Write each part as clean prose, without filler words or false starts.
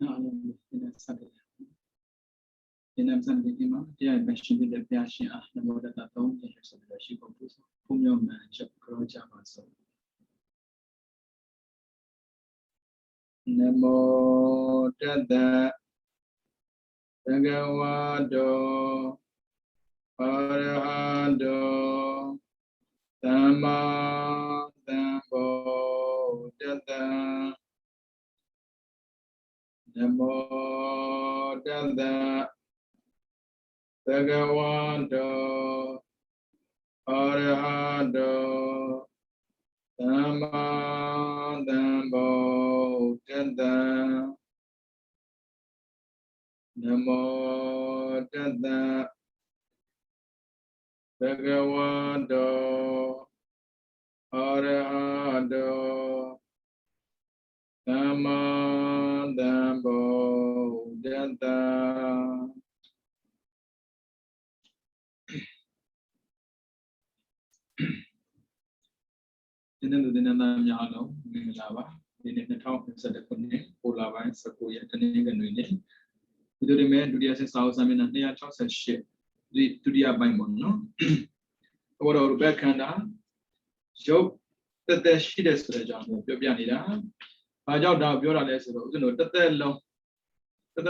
Dalam sambil imam dia bersyukur dan bersyukur namo tata tahun dia sudah syukur punya macam kerja masuk namo tata bhagavato arahato samma sambuddhassa namo tata bhagavato arahato samma sambuddhassa namo tassa bhagavato arahato samma sambuddhassa Ini tu nama nyalo, ini lava. Ini tahu misalnya punya pola lain sekuya, ini kan ini. Itu dia dunia sesau sama nanti ya tahu sesat. Di dunia bayi mana? Orang orang berkanda, jauh tetap sih sudah jamu, biar ni dah. Jauh dah biar ada sudah. Jadi tetap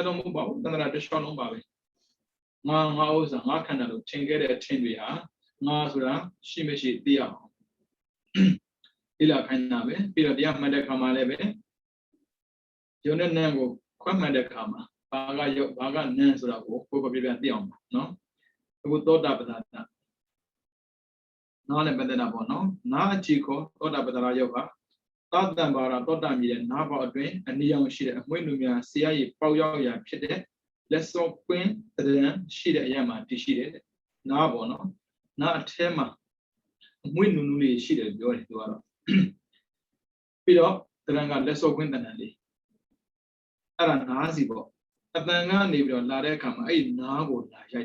lo mau bawa, tetap ada sesuatu mau bawa. Ngah usah, ngah kanda lo, tinggal ada tinggal, ngah sudah sih mesti dia. Ila kanda be, bila dia mana kamale be, jono nengo, kau mana kama, baga nen sudah ko biar dia no. Aku tahu dah betul. Nah le betul apa no? Nah ciko tahu dah betul aja pak. Tahu dah bara tahu dah mila. Nah pak tu, ni yang syirik. Mui numia siai pau ya syirik. Lesok pun terang syirik ya mati syirik. Nah apa no? Nah tema. Mui nunuli syirik jual itu orang. Bila terangkan lesok pun tanah li. Ada nasi pak. Terangkan ni bila lari kama. Nah boleh ya.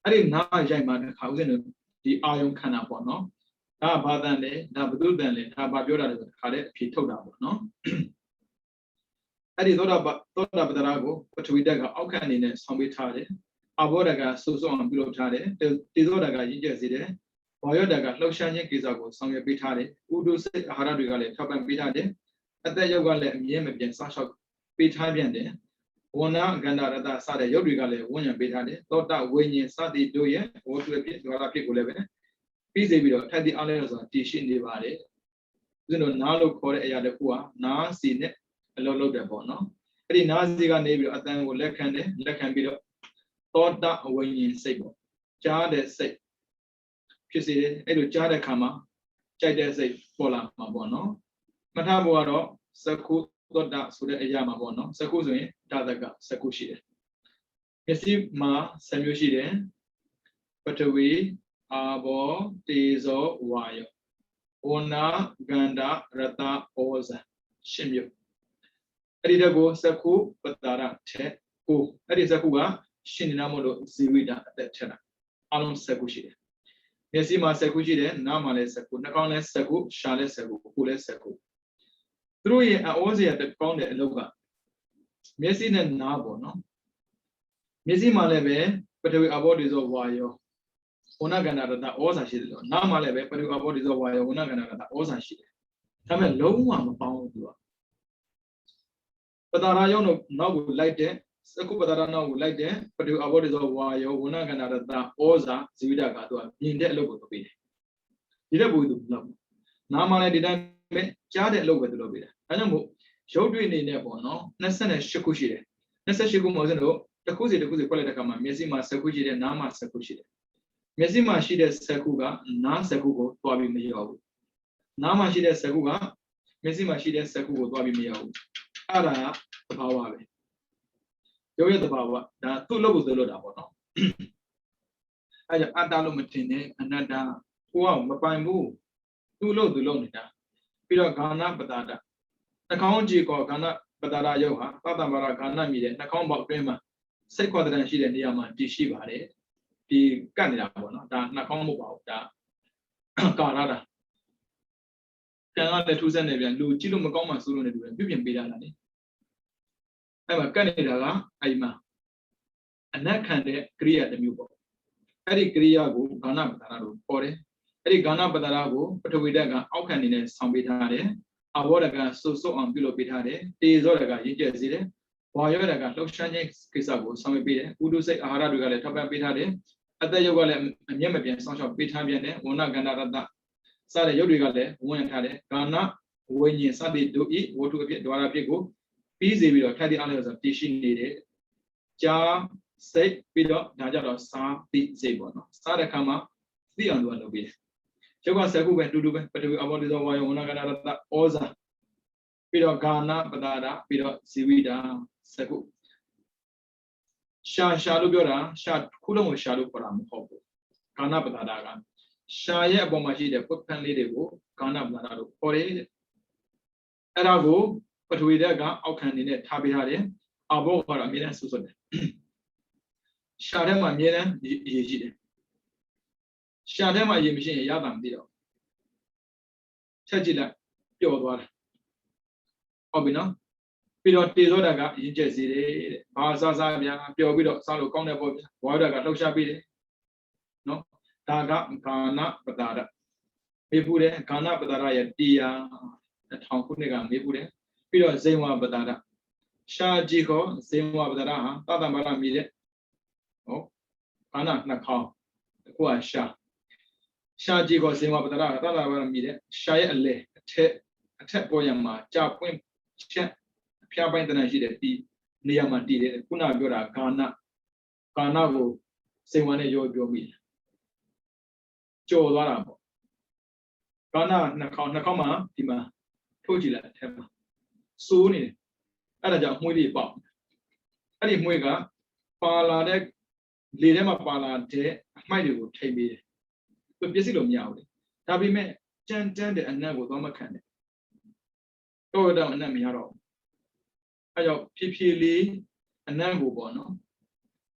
Hari nama jai mana kau sini di ayam kana pun no, dah badan le, dah betul dan le, dah babior ada kare pitu dah pun no. Hari toda betul aku, percuma dah kau kan ini sambil cari, abor dah susu ambil cari, tidur dah jinjah sih deh, bayar dah laksanya kisah aku sambil cari, udah se hara juga le, kapan cari, ada juga le, ni macam sahsak cari deh. Wana ganda rata sare yogi kale wanya betade tota wenye sadi doye wotu epi dwara phi ko le be pi sei pi do thatti ale lo so ti shin ne ba de usino na lo kho de aya taku ha na si ne alo lok de po no edi na si ka ne pi do atan ko lekkan pi do tota wenye sai po cha de sai phit se de ai lo cha de kha ma chai de sai po la ma po no ma tha bo do sakku tota so de aya ma po no sakku so yin Dadaka sakushi. Mesti ma samyoshi de. Patawi abo tezo wayo. Ona ganda rata oza. Shimyo. Adidago saku patara che ko. Adi saku ga shininamolo ziwida at chana. Alum sakushi. Mesti ma sakushi de namale saku. Nakale saku, shale saku, kule saku. Through ye a ozi at the pound at loga. Messi ne nabo no. Messi malebe patawi about is of wayo. Ona ganarata osa shilo. Na malebe patawi about is of wayo. Ona ganarata osa shilo. Tame low one pound to. Patara no now like that. Saku patara now like that. Patawi about is of wayo. Ona ganarata osa zivida gatua. In that logo to be. Did a good love. Na male didn't make chatted logo to lobby. I know. Show doing in there, no, Nassan Shakushi. Nessa Shiku Mozano, the Kuzi Koletaka, Messima Sakushi, Nama Sakushi. Messima Shida Sakuga, Na Sakugo, Tobi Mayo. Nama Shida Sakuga, Messima Shida Sakugo, Tobi Mayo. Ara, the power. You get the power, that two logos the load up, no. I have Adalomatine, another, wow, Mapamu, two low the lonita. Pira Gana Badada. The county called Gana Badara Yoha, Patamara Gana Mide, the combat prima, Sequadran Shida Niama, Tishibare, the Canada, Nakambo, Canada. Canada 2 Lu Chilum Goma Sulu, Bibian Bidani. အဲ့မှာကတ်နေတာကအဲ့မှာအနက်ခံတဲ့ကရိယာတစ်မျိုးပေါ့အဲ့ဒီကရိယာကိုဂါဏပတာရလို့ခေါ်တယ်အဲ့ဒီဂါဏပတာရကိုပထဝီဓာတ်ကအောက်ခံနေနဲ့ဆောင်ပေးထားတယ်အဘောဓာတ်ကစွတ်စွတ်အောင်ပြုလုပ်ပေးထားတယ်တေဇောဓာတ်ကရင့်ကျက်စေတယ်ဝါယောဓာတ်ကလှုပ်ရှားခြင်းကိစ္စကိုဆောင်ရွက်ပေးတယ်ဥဒုစိတ်အာဟာရတွေကလည်းထောက်ပံ့ပေးထားတယ်အသက်ရုပ်ကလည်းအမျက်မပြတ်စောင့်ရှောက်ပေးထားပြန်တယ်ဝဏကန္တာရတ္တစတဲ့ရုပ်တွေကလည်းဝင်ထားတယ်ဂါဏဝိညာဉ်စတဲ့တို့ဤဝတ္ထုအဖြစ်ဒွါရဖြစ်ကိုပြီးစေပြီးတော့ထိုက်တဲ့အားလျော်စွာတည်ရှိနေတယ်ကြာစိတ်ပြီးတော့ဒါကြတော့စာတိစိတ်ပေါ့နော်စားတဲ့ခါမှာသိအောင်လုပ်ပေးတယ်ရုပ်ကစကုပဲတူတူပဲပထဝီအဘောဓိသောဝါယောဝဏကန္တာရတ္တဩဇာပြီးတော့ဂါဏပတာရပြီးတော့ဇီဝိတာစကုရှာလို့ပြောတာရှာခုလုံးကိုရှာလို့ခေါ်တာမဟုတ်ဘူးဂါဏပတာရကရှာရဲ့အပေါ်မှာရှိတဲ့ပုတ်ဖန်လေးတွေကိုဂါဏပတာရလို့ခေါ်တယ်အဲ့ဒါကိုပထဝီဓာတ်ကအောက်ခံနေနဲ့ထားပေးထားတယ်အဘောကတော့အမြဲတမ်းဆူဆွတ်တယ်ရှာထဲမှာအမြဲတမ်းရေရှိတယ်ရှာထဲမှာရေမရှိရင်ရတာမသိတော့ချက်ကြည့်လိုက်ပျော်သွားတယ်ဟုတ်ပြီနော်ပြီးတော့တေဇောဓာတ်ကအရင်ကျက်စေတယ်တဲ့ဘာစားဗျာပျော်ပြီးတော့စားလို့ကောင်းတယ်ပေါ့ဗျာဝါဓာတ်ကလှုပ်ရှားပေးတယ်နော်ဒါကဂါဏပတာရမေးဖူးတယ်ဂါဏပတာရရဲ့တရား1000ခုနှစ်ကမေးဖူးတယ်ပြီးတော့ဇိဝပတာရရှာကြည့်ခေါ်ဇိဝပတာရဟာတတ္တမရမြည်တဲ့ဟုတ်ဂါဏနှခေါင်းအခုကရှာကြည့်ခေါ်ဇိဝပတာရဟာတတ္တမရမြည်တဲ့ရှာရဲ့အလဲအထက်ပေါ်ရမှာကြာပွင့်ချက်အဖျားပိုင်းတန်းရှိတဲ့ဒီနေရာမှာတည်တယ်ခုနပြောတာဂါဏကိုဇိဝနဲ့ရောပြောမိတယ်ကြော်သွားတာပေါ့ဂါဏနှခေါင်းမှာဒီမှာထိုးကြည့်လိုက်အထက်မှာစိုးနေတယ်အဲ့ဒါကြောင့်မှုေးတွေပေါက်အဲ့ဒီမှုေးကပါလာတဲ့လေထဲမှာပါလာတဲ့အမိုက်တွေကိုထိမ့်ပေးတယ်သူပြည့်စုံလို့မရဘူးလေဒါပေမဲ့ကြမ်းတမ်းတဲ့အနက်ကိုသွားမခံနဲ့တော့တော့အနက်မရတော့ဘူးအဲ့ကြောင့်ဖြည်းလေးအနက်ကိုပေါ့နော်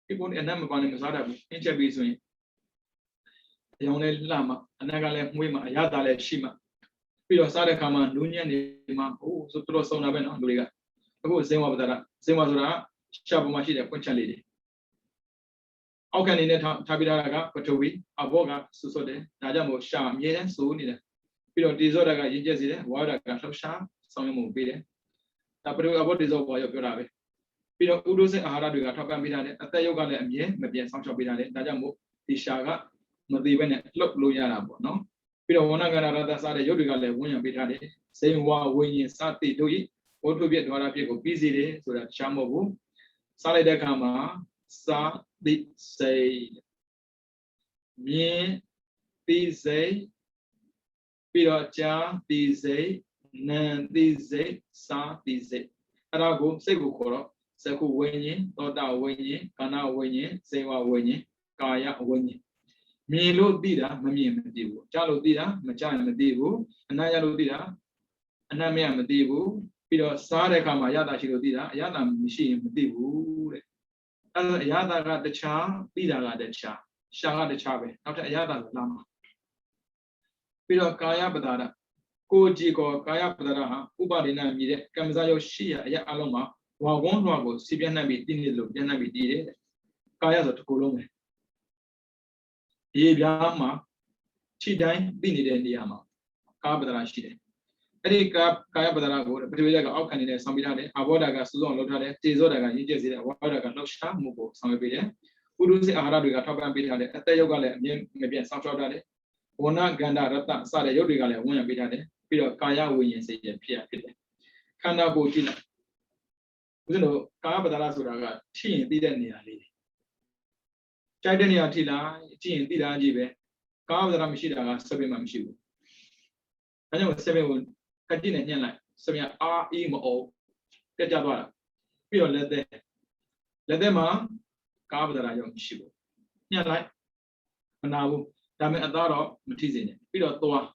ဒီပုံနဲ့အနက်မပါနဲ့မစားတတ်ဘူးအင်းချက်ပြီးဆိုရင်အယောင်လေးလှမှအနက်ကလည်းမှုေးမှအရသာလည်းရှိမှပြီးတော့စားတဲ့ခါမှာနူးညံ့နေမှာဟိုဆိုတော့ဆုံးတာပဲနော်လူတွေကအခုဇင်ဝပတာရဇင်ဝဆိုတာရှာပေါ်မှာရှိတဲ့ပွင့်ချက်လေးတွေအောက်ကနေနဲ့ထားပြီးတာကပထဝီအဘောကဆူဆွတ်တယ်ဒါကြောင့်မို့ရှာအမြဲတမ်းစိုးနေတယ်ပြီးတော့တေဇောဓာတ်ကရင့်ကျက်စေတယ်ဝါဓာတ်ကလှုပ်ရှားဆောင်ရွက်မှုပေးတယ်ဒါပထဝီအဘောတေဇောဘောရောပြောတာပဲပြီးတော့ဥဒုစိအာဟာရတွေကထောက်ပံ့ပေးထားတယ်အသက်ရုပ်ကလည်းအမြဲမပြတ်ဆောင်ရှောက်ပေးထားတယ်ဒါကြောင့်မို့ဒီရှာကမသေးဘဲနဲ့လှုပ်လို့ရတာပေါ့နော်ပြီးတော့ဝဏကန္တာရတ္တစားတဲ့ရုပ်တွေကလည်းဝန်းရံပေးထားတယ်ဇိဝဝိညာဉ်စတိတို့ဤဝတ္ထုပြဒွါရပြကိုပြီးစီတယ်ဆိုတာတခြားမဟုတ်ဘူးစားလိုက်တဲ့အခါမှာစာတိစိတ်မြင်တိစိတ်ပြီးတော့ကြာတိစိတ်နာတိစိတ်စာတိစိတ်အဲ့ဒါကိုစိတ်ကိုခေါ်တော့သကုဝိညာဉ်သောတာဝိညာဉ်ကာဏဝိညာဉ်ဇိဝဝိညာဉ်ကာယဝိညာဉ်မြင်လို့သိတာမမြင်မသိဘူးကြားလို့သိတာမကြားမသိဘူးအနံ့ရလို့သိတာအနံ့မရမသိဘူးပြီးတော့စားတဲ့အခါမှာအရသာရှိလို့သိတာအရသာမရှိရင်မသိဘူးတဲ့အဲဒါအရသာကတခြားသိတာကတခြားရှာကတခြားပဲနောက်ထပ်အရသာကလာမှာပြီးတော့ကာယပတာရကိုကြည်ကောကာယပတာရဟာဥပါဒိနာမြည်တဲ့ကမ္မဇယုတ်ရှိရအရာအလုံးမှာဝါကုန်းလွှာကိုစီပြန့်နှံ့ပြီးတည်နေလို့ပြန့်နှံ့ပြီးတည်တယ်ကာယဆိုတစ်ခုလုံးပဲရေပြားမှာခြိတိုင်းသိနေတဲ့နေရာမှာကာယပတာရရှိတယ်အဲ့ဒီကာယပတာရကိုပထဝီဓာတ်ကအောက်ခံနေတဲ့ဆောင်ပြထားတယ်အဘောဓာတ်ကစူးစောင်းလုပ်ထားတယ်တေဇောဓာတ်ကရင့်ကျက်စေတယ်ဝါဓာတ်ကလှုပ်ရှားမှုကိုဆောင်ရွက်ပေးတယ်ဥဒုစိအာဟာရတွေကထောက်ပံ့ပေးထားတယ်အသက်ရုပ်ကလည်းအမြဲမပြတ်စောင့်ရှောက်ထားတယ်ဝဏကန္တာရတ္တစတဲ့ရုပ်တွေကလည်းဝန်းရံပေးထားတယ်ပြီးတော့ကာယဝိညာဉ်စိတ်ရဖြစ်တယ်ခန္ဓာကိုယ်ကြည့်လိုက်ဦးဇင်းတို့ကာယပတာရဆိုတာကထိရင်သိတဲ့နေရာလေးကြိုက်တဲ့နေရာထိလိုက်ကြည့်ရင်သိတာကြီးပဲကာယပတာရမရှိတာကစပင်မှမရှိဘူးဒါကြောင့်စပင်ကိုကတိနဲ့ညှက်လိုက်စပင်အာအေးမအောင်တက်ကြသွားတာပြီးတော့လက်သက်မှာကာယပတာရရောမရှိဘူးညှက်လိုက်မနာဘူးဒါပေမဲ့အသားတော့မထိစေနဲ့ပြီးတော့သွား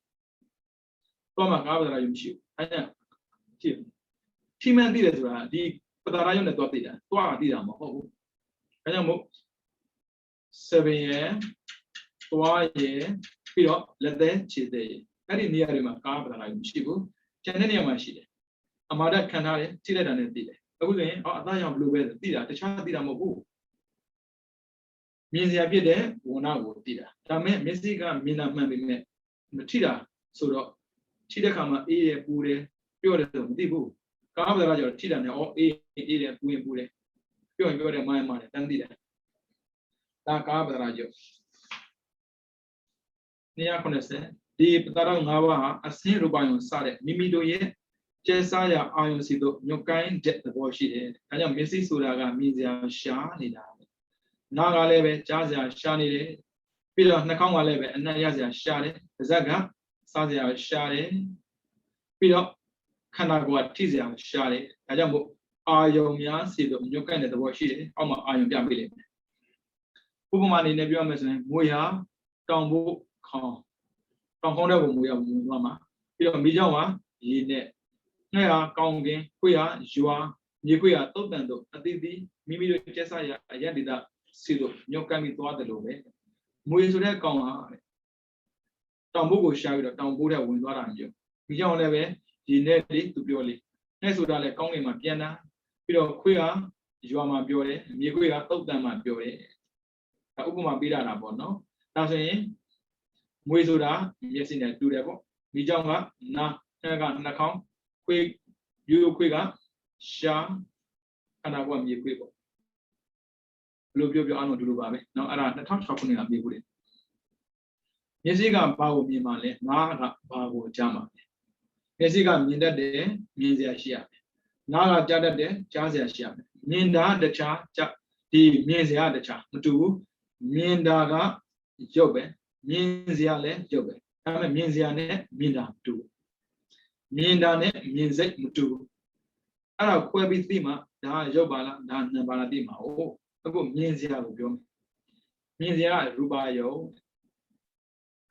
မှာကာယပတာရရောမရှိဘူးအဲဒါကြည့်ထိမှန်သိတယ်ဆိုတာဒီပတာရရောနဲ့သွားသိတာသွားတာသိတာမဟုတ်ဘူးဒါကြောင့်မို့စပင်ရဲ့သွားရဲ့ပြီးတော့လက်သက်ခြေသက်ရဲ့အဲ့ဒီနေရာတွေမှာကာယပတာရရောမရှိဘူးကျန်တဲ့နေရာမှာရှိတယ်အမာဒခံထားတယ်ထိလိုက်တာနဲ့သိတယ်ပ အခုဆိုရင်အသားရောင်ဘလူးပဲသိတာတခြားသိတာမဟုတ်ဘူးမြင်စရာဖြစ်တဲ့ဝဏကိုသိတာဒါမဲ့မျက်စိကမြင်တာမှန်ပေမဲ့မထိတာဆိုတော့ထိတဲ့ခါမှာအေးရပူတယ်ပြောတယ်ဆိုမသိဘူးကားပဒရာကျတော့ထိတာနဲ့အေးတယ်ပူရင်ပူတယ်ပြောရင်ပြောတယ်မိုင်းတယ်တန်းသိတယ်ဒါကားပဒရာကျ290ဒီပတာရ၅ပါးဟာအစင်းရူပယုံစတဲ့မိမိတို့ရဲ့ကျဲစားရအာယုံစီတို့ညွတ်ကိုင်းတဲ့သဘောရှိတယ်ဒါကြောင့်မျက်စိဆိုတာကမြင်စရာရှားနေတာနားကလည်းပဲကြားစရာရှားနေတယ်ပြီးတော့နှာခေါင်းကလည်းပဲအနံ့ရစရာရှားတယ်ပါးစပ်ကစားစရာရှားတယ်ပြီးတော့ခန္ဓာကိုယ်ကထိစရာရှားတယ်ဒါကြောင့်မို့အာယုံများစီတို့ညွတ်ကိုင်းတဲ့သဘောရှိတယ်အောက်မှာအာယုံပြပေးလိမ့်မယ်ဥပမာအနေနဲ့ပြောရမယ်ဆိုရင်ငွေဟာတောင်ဖို့ခေါင်းတောင်ခေါင်းတဲ့ပုံငွေရဝင်သွားမှာပြီးတော့မိကြောင်းကရေနဲ့ငှက်ဟာကောင်းကင်ခွေဟာရွာမြေခွေဟာတုတ်တန်တို့အသီးသီးမိမိတို့ကျက်စားရအယက်ဒေတာစီတို့ညောကမ်းပြီးသွားတယ်လို့ပဲမွေဆိုတဲ့ကောင်ဟာတောင်ဘုတ်ကိုရှာပြီးတော့တောင်ဘိုးတဲ့ဝင်သွားတာမျိုးဒီကြောင့်လည်းပဲဒီနဲ့လေးသူပြောလေနဲ့ဆိုတာလည်းကောင်းကင်မှာပြန်တာပြီးတော့ခွေဟာရွာမှာပြောတယ်မြေခွေဟာတုတ်တန်မှာပြောတယ်ဒါဥပမာပေးတာပေါ့နော်ဒါဆိုရင်မွေဆိုတာမျက်စိနဲ့တူတယ်ပေါ့ဒီကြောင့်ကနာနှက်ကနှာခေါင်းခွေယူခွေကရှာခန္ဓာကိုယ်မြေခွေပေါ့ဘလို့ပြောအားလုံးဒီလိုပါပဲเนาะအဲ့ဒါ2006ခုနှစ်ကပြေးဖို့တယ်မျက်စိကဘာကိုမြင်မှလဲနားကဘာကိုကြားမှလဲမျက်စိကမြင်တတ်တယ်မြင်စရာရှိရမယ်နားကကြားတတ်တယ်ကြားစရာရှိရမယ်မြင်တာတခြားဒီမြင်စရာတခြားမတူဘူးမြင်တာကရုပ်ပဲမြင်စရာလည်းရုပ်ပဲဒါပေမဲ့မြင်စရာနဲ့မြင်တာမတူမြင်တာနဲ့မြင်စိတ်မတူအဲ့ဒါခွဲပြီးသိမှဒါရုပ်ပါလားဒါနာမ်ပါလားသိမှာဟုတ်အခုမြင်စရာကိုပြောမယ်မြင်စရာရူပယုံ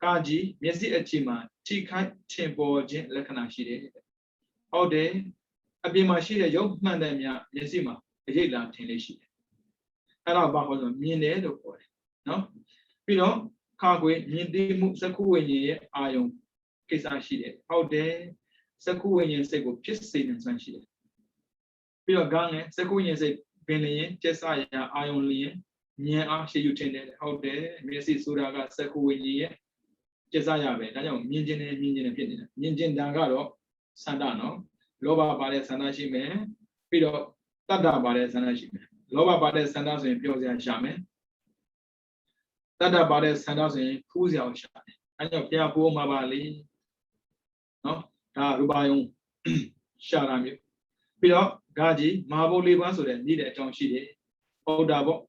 ကာကြီးမျက်စိအခြေမှာထိခိုက်ထင်ပေါ်ခြင်းလက္ခဏာရှိတယ်ဟုတ်တယ်အပြင်မှာရှိတဲ့ရုပ်မှန်တယ်များမျက်စိမှာအရေးလာထင်လေးရှိတယ်အဲ့ဒါဘာခေါ်ဆိုမြင်တယ်လို့ခေါ်တယ်နော်ပြီးတော့ခါခွေမြင်သိမှုစက္ခုဝိညာဉ်ရဲ့အာယုံကိစ္စရှိတယ်ဟုတ်တယ်စက္ခုဝိညာဉ်စိတ်ကိုဖြစ်စေနိုင်စွမ်းရှိတယ်ပြီးတော့ခေါင်းနဲ့စက္ခုဝိညာဉ်စိတ်ပင်လျင်ကျက်ဆရာအာယုံလျင်မြင်အားရှိယူထင်တယ်ဟုတ်တယ်မျက်စိဆိုတာကစက္ခုဝိညာဉ်ရဲ့ကျက်ဆရပဲဒါကြောင့်မြင်ခြင်းနဲ့ဖြစ်နေတာမြင်ခြင်းဒါကတော့ဆန္ဒနော်လောဘပါတဲ့ဆန္ဒရှိမယ်ပြီးတော့တတ္တပါတဲ့ဆန္ဒရှိမယ်လောဘပါတဲ့ဆန္ဒဆိုရင်ပြောစရာရှာမယ်တတ္တပါတဲ့ဆန္ဒဆိုရင်ဖူးစရာရှာတယ်အဲကြောင့်ဘုရားပိုးမှာပါလေနော်ဒါရူပယုံရှာတာမျိုးပြီးတော့ဂါကြီးမာဘုတ်လေးပါဆိုတဲ့နေ့တဲ့အကြောင်းရှိတယ်ဟုတ်တာပေါ့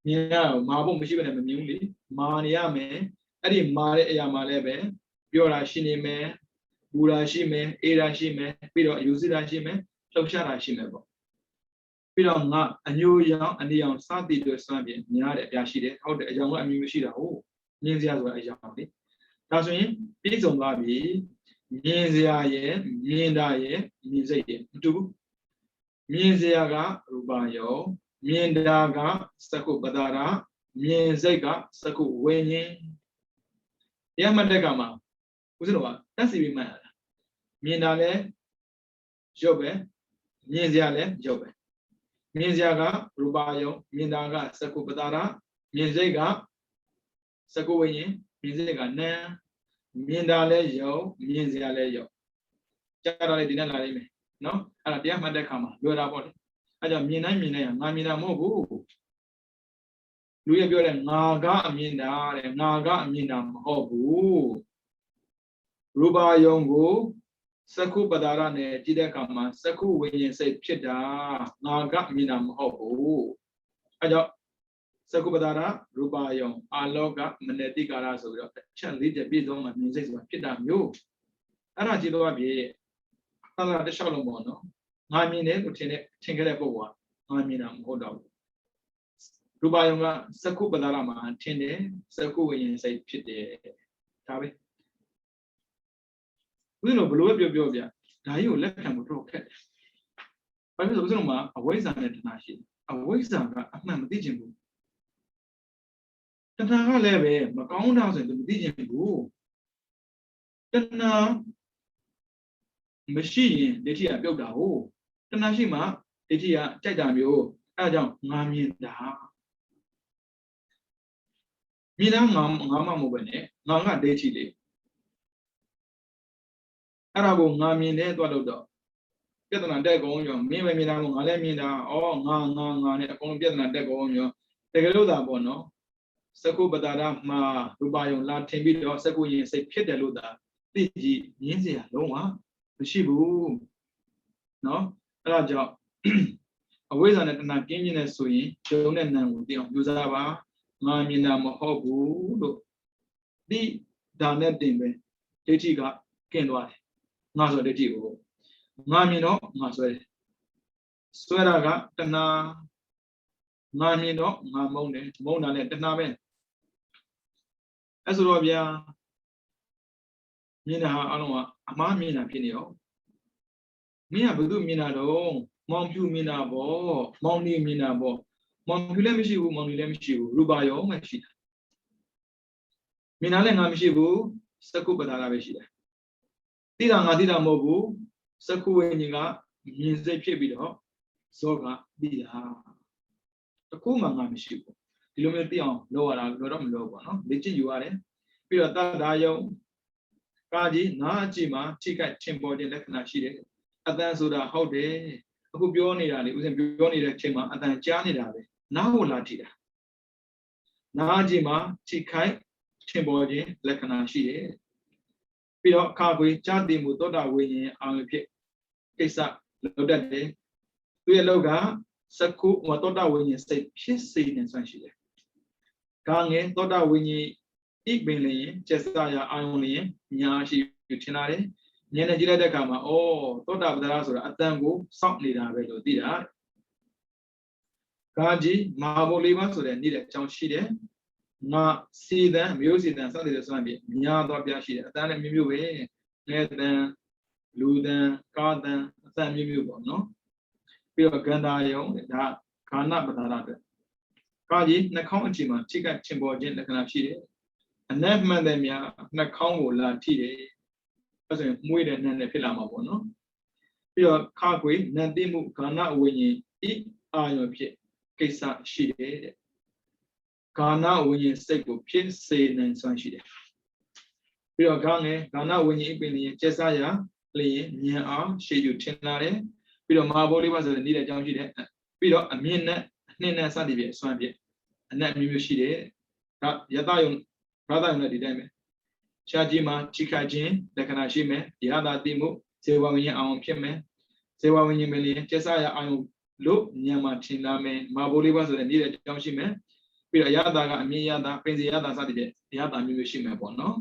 မြင်ရတော့မာဘုတ်မရှိဘဲနဲ့မမြင်ဘူးလေမာနေရမယ်အဲ့ဒီမာတဲ့အရာမှာလည်းပဲပြောတာရှိနေမယ်ဘူတာရှိမယ်အေးတာရှိမယ်ပြီးတော့ယူစီတာရှိမယ်လှုပ်ရှားတာရှိမယ်ပေါ့ပြီးတော့ငါအညိုရောင်အနေရောင်စသည်တွေစွမ်းပြင်မြင်ရတဲ့အရာရှိတယ်ဟုတ်တယ်အကြောင်းကအမျိုးမျိုးရှိတာဟုတ်မြင်စရာဆိုတာအကြောင်းလေဒါဆိုရင်ပြည့်စုံသွားပြီမြင်စရာရဲ့မြင်တာရဲ့မြင်စိတ်ရဲ့မတူဘူးမြင်စရာကရူပယုံမြင်တာကစက္ခုပဒါရမြင်စိတ်ကစက္ခုဝိညာဉ်တရားမှတ်တဲ့ကမှာဦးဇင်းတို့ကတက်စီပြီးမှတ်ရတာမြင်တာလည်းရုပ်ပဲမြင်စရာလည်းရုပ်ပဲမြင်စရာကရူပယုံမြင်တာကစက္ခုပဒါရမြင်စိတ်ကစက္ခုဝိညာဉ်မြင်စိတ်ကနာမ်မြင်တာလည်းယုံမြင်စရာလည်းယုံကြားတာလည်းဒီနဲ့လာလိမ့်မယ်နော်အဲ့ဒါတရားမှတ်တဲ့ခါမှာလွယ်တာပေါ့လေအဲ့ကြောင့်မြင်တိုင်းငါမြင်တာမဟုတ်ဘူးလူရပြောတယ်ငါကအမြင်တာတဲ့ငါကအမြင်တာမဟုတ်ဘူးရူပယုံကိုစက္ခုပဒါရနဲ့ကြည့်တဲ့အခါမှာစက္ခုဝိညာဉ်စိတ်ဖြစ်တာငါကမြင်တာမဟုတ်ဘူးအဲ့ကြောင့်စက္ခုပဒါရရူပယုံအာလောကမနတိကာရဆိုပြီးတော့အချက်၄ချက်ပြည့်စုံမှမြင်စိတ်ဆိုတာဖြစ်တာမျိုးအဲ့ဒါကြည့်တော့ပြည့်သာသာတစ်လျှောက်လုံးပေါ့နော်ငါမြင်တယ်လို့ထင်ခဲ့တဲ့ပုဂ္ဂိုလ်ကငါမြင်တာမဟုတ်တော့ဘူးရူပယုံကစက္ခုပဒါရမှာထင်တယ်စက္ခုဝိညာဉ်စိတ်ဖြစ်တယ်ဒါပဲဦးဇင်းတို့ဘလို့ပဲပြောပြဒါကြီးကိုလက်ခံဖို့တော့ခက်တယ်ဘာဖြစ်လို့ဦးဇင်းတို့မှာအဝိဇ္ဇာနဲ့တဏှာရှိတယ်အဝိဇ္ဇာကအမှန်မသိခြင်းဘူးတဏှာကလည်းပဲမကောင်းတာဆိုရင်မသိခြင်းဘူးတဏှာမရှိရင်ဒိဋ္ဌိကပြုတ်တာဟုတ်တဏှာရှိမှ ဒိဋ္ဌိကကြိုက်တာမျိုးအဲဒါကြောင့်ငါမြင်တာမြင်တာငါမှမဟုတ်ပဲနဲ့ငါကဒိဋ္ဌိလေအဲ့ဒါကိုငါမြင်တဲ့သွားလို့တော့ပြဿနာတက်ကုန်ရောမင်းပဲမြင်တာမို့ငါလည်းမြင်တာဩငါနဲ့အကုန်လုံးပြဿနာတက်ကုန်ရောတကယ်လို့သာပေါ့နော်စကုပတာရမှာရူပယုံလာထင်ပြီးတော့စကုရင်စိတ်ဖြစ်တယ်လို့သာသိကြည့်မြင်เสียလုံးဝမရှိဘူးเนาะအဲ့ဒါကြောင့်အဝိဇ္ဇာနဲ့တဏှာကင်းမြင်နေဆိုရင်ယုံနဲ့နံကိုသိအောင်ယူစားပါငါမြင်တာမဟုတ်ဘူးလို့ဒီဒါနဲ့တင်ပဲဒိဋ္ဌိကကင်းသွားတယ်ငါဆိုဒိဋ္ဌိကိုငါမြင်တော့ငါဆွဲတယ်ဆွဲတာကတဏှာငါမြင်တော့ငါမုန်းတယ်မုန်းတာလည်းတဏှာပဲအဲ့ဆိုတော့ဗျာမြင်တာဟာအလုံးကအမှားမြင်တာဖြစ်နေရောမင်းကဘယ်သူမြင်တာတော့မောင်ဖြူမြင်တာပေါ့မောင်နေမြင်တာပေါ့မောင်ဖြူလည်းမရှိဘူးမောင်နေလည်းမရှိဘူးရူပါရောမှရှိတာမြင်တာလည်းငါမရှိဘူးစကုပ္ပဒါကပဲရှိတယ်သိတာငါသိတာမဟုတ်ဘူးစကုဝိညာဉ်ကမြင်စိတ်ဖြစ်ပြီးတော့ဇောကသိတာတခုမှငါမရှိဘူးဒီလိုမျိုးသိအောင်လုပ်ရတာလောတော့မလို့ပေါ့နော်လေ့ကျင့်ယူရတယ်ပြီးတော့တတ္တာယုံကာကြီးနားအကြည့်မှာထိခိုက်ထင်ပေါ်ခြင်းလက္ခဏာရှိတယ်အတန်ဆိုတာဟုတ်တယ်အခုပြောနေတာလေဥစဉ်ပြောနေတဲ့အချိန်မှာအတန်ကြားနေတာပဲနားကိုလာထိတာနားအကြည့်မှာထိခိုက်ထင်ပေါ်ခြင်းလက္ခဏာရှိတယ်ပြီးတော့ခါခွေကြားသိမှုသောတာဝိညာဉ်အာရုံဖြစ်ကိစ္စလုပ်တတ်တယ်သူရဲ့လောက်ကစကုသောတာဝိညာဉ်စိတ်ဖြစ်စေနေဆွမ်းရှိတယ်ကာငယ်သောတာဝိညာဉ်ဣပင်လျင်ကျက်စာရအာယုံလျင်ညာရှိထင်လာတယ်ဉာဏ်နဲ့ကြည့်လိုက်တဲ့အခါမှာဩသောတာပတ္တရာဆိုတာအတန်ကိုစောင့်နေတာပဲလို့သိတာကာကြီးမာဘိုလေးပါဆိုတဲ့နေ့တဲ့အကြောင်းရှိတယ်ငါစီတန်မျိုးစီတန်စသဖြင့်ဆိုရင်ညာတော့ပြရှိတယ်အတန်လည်းမျိုးမျိုးပဲငဲတန်လူတန်ကာတန်အတန်မျိုးမျိုးပေါ့နော်ပြီးတော့ဂန္ဓာယုံဒါခန္ဓာပတ္တရာအတွက်ကာကြီးနှာခေါင်းအချိန်မှာထိကထင်ပေါ်ခြင်းလက္ခဏာရှိတယ်အနက်မှန်တဲ့များနှာခေါင်းကိုလာထိတယ်အဲ့ဆိုရင်မွေးတဲ့နံနဲ့ဖြစ်လာမှာပေါ့နော်ပြီးတော့ခါခွေနံသိမှုခန္ဓာဝိညာဉ်ဤအာယုံဖြစ်ကိစ္စရှိတယ်တဲ့ခန္ဓာဝိညာဉ်စိတ်ကိုဖြစ်စေနိုင်စွမ်းရှိတယ်ပြီးတော့ခေါင်းငယ်ခန္ဓာဝိညာဉ်အပင်လျင်ကျက်စားရလျင်ဉာဏ်အောင်ရှေ့ယူထင်လာတယ်ပြီးတော့မဟာဘိုးလေးပါဆိုတဲ့နေ့တဲ့အကြောင်းရှိတယ်ပြီးတော့အမြင့်နဲ့အနှင်းနဲ့စသည်ဖြင့်စွမ်းဖြင့်အနက်မျိုးမျိုးရှိတယ်ဒါယတယုံဘာသာယုံနဲ့ဒီတိုင်းပဲရှားကြီးမှာထိခိုက်ခြင်းလက္ခဏာရှိမယ်ရတာသိမှုဇေဝဝိညာဉ်အောင်ဖြစ်မယ်ဇေဝဝိညာဉ်မလျင်ကျက်စားရအောင်လို့ဉာဏ်မှာထင်လာမယ်မဟာဘိုးလေးပါဆိုတဲ့နေ့တဲ့အကြောင်းရှိမယ်ပြီးတော့ရတာကအမြင့်ရတာပင်စီရတာစသည်ဖြင့်ရတာမျိုးမျိုးရှိမယ်ပေါ့နော်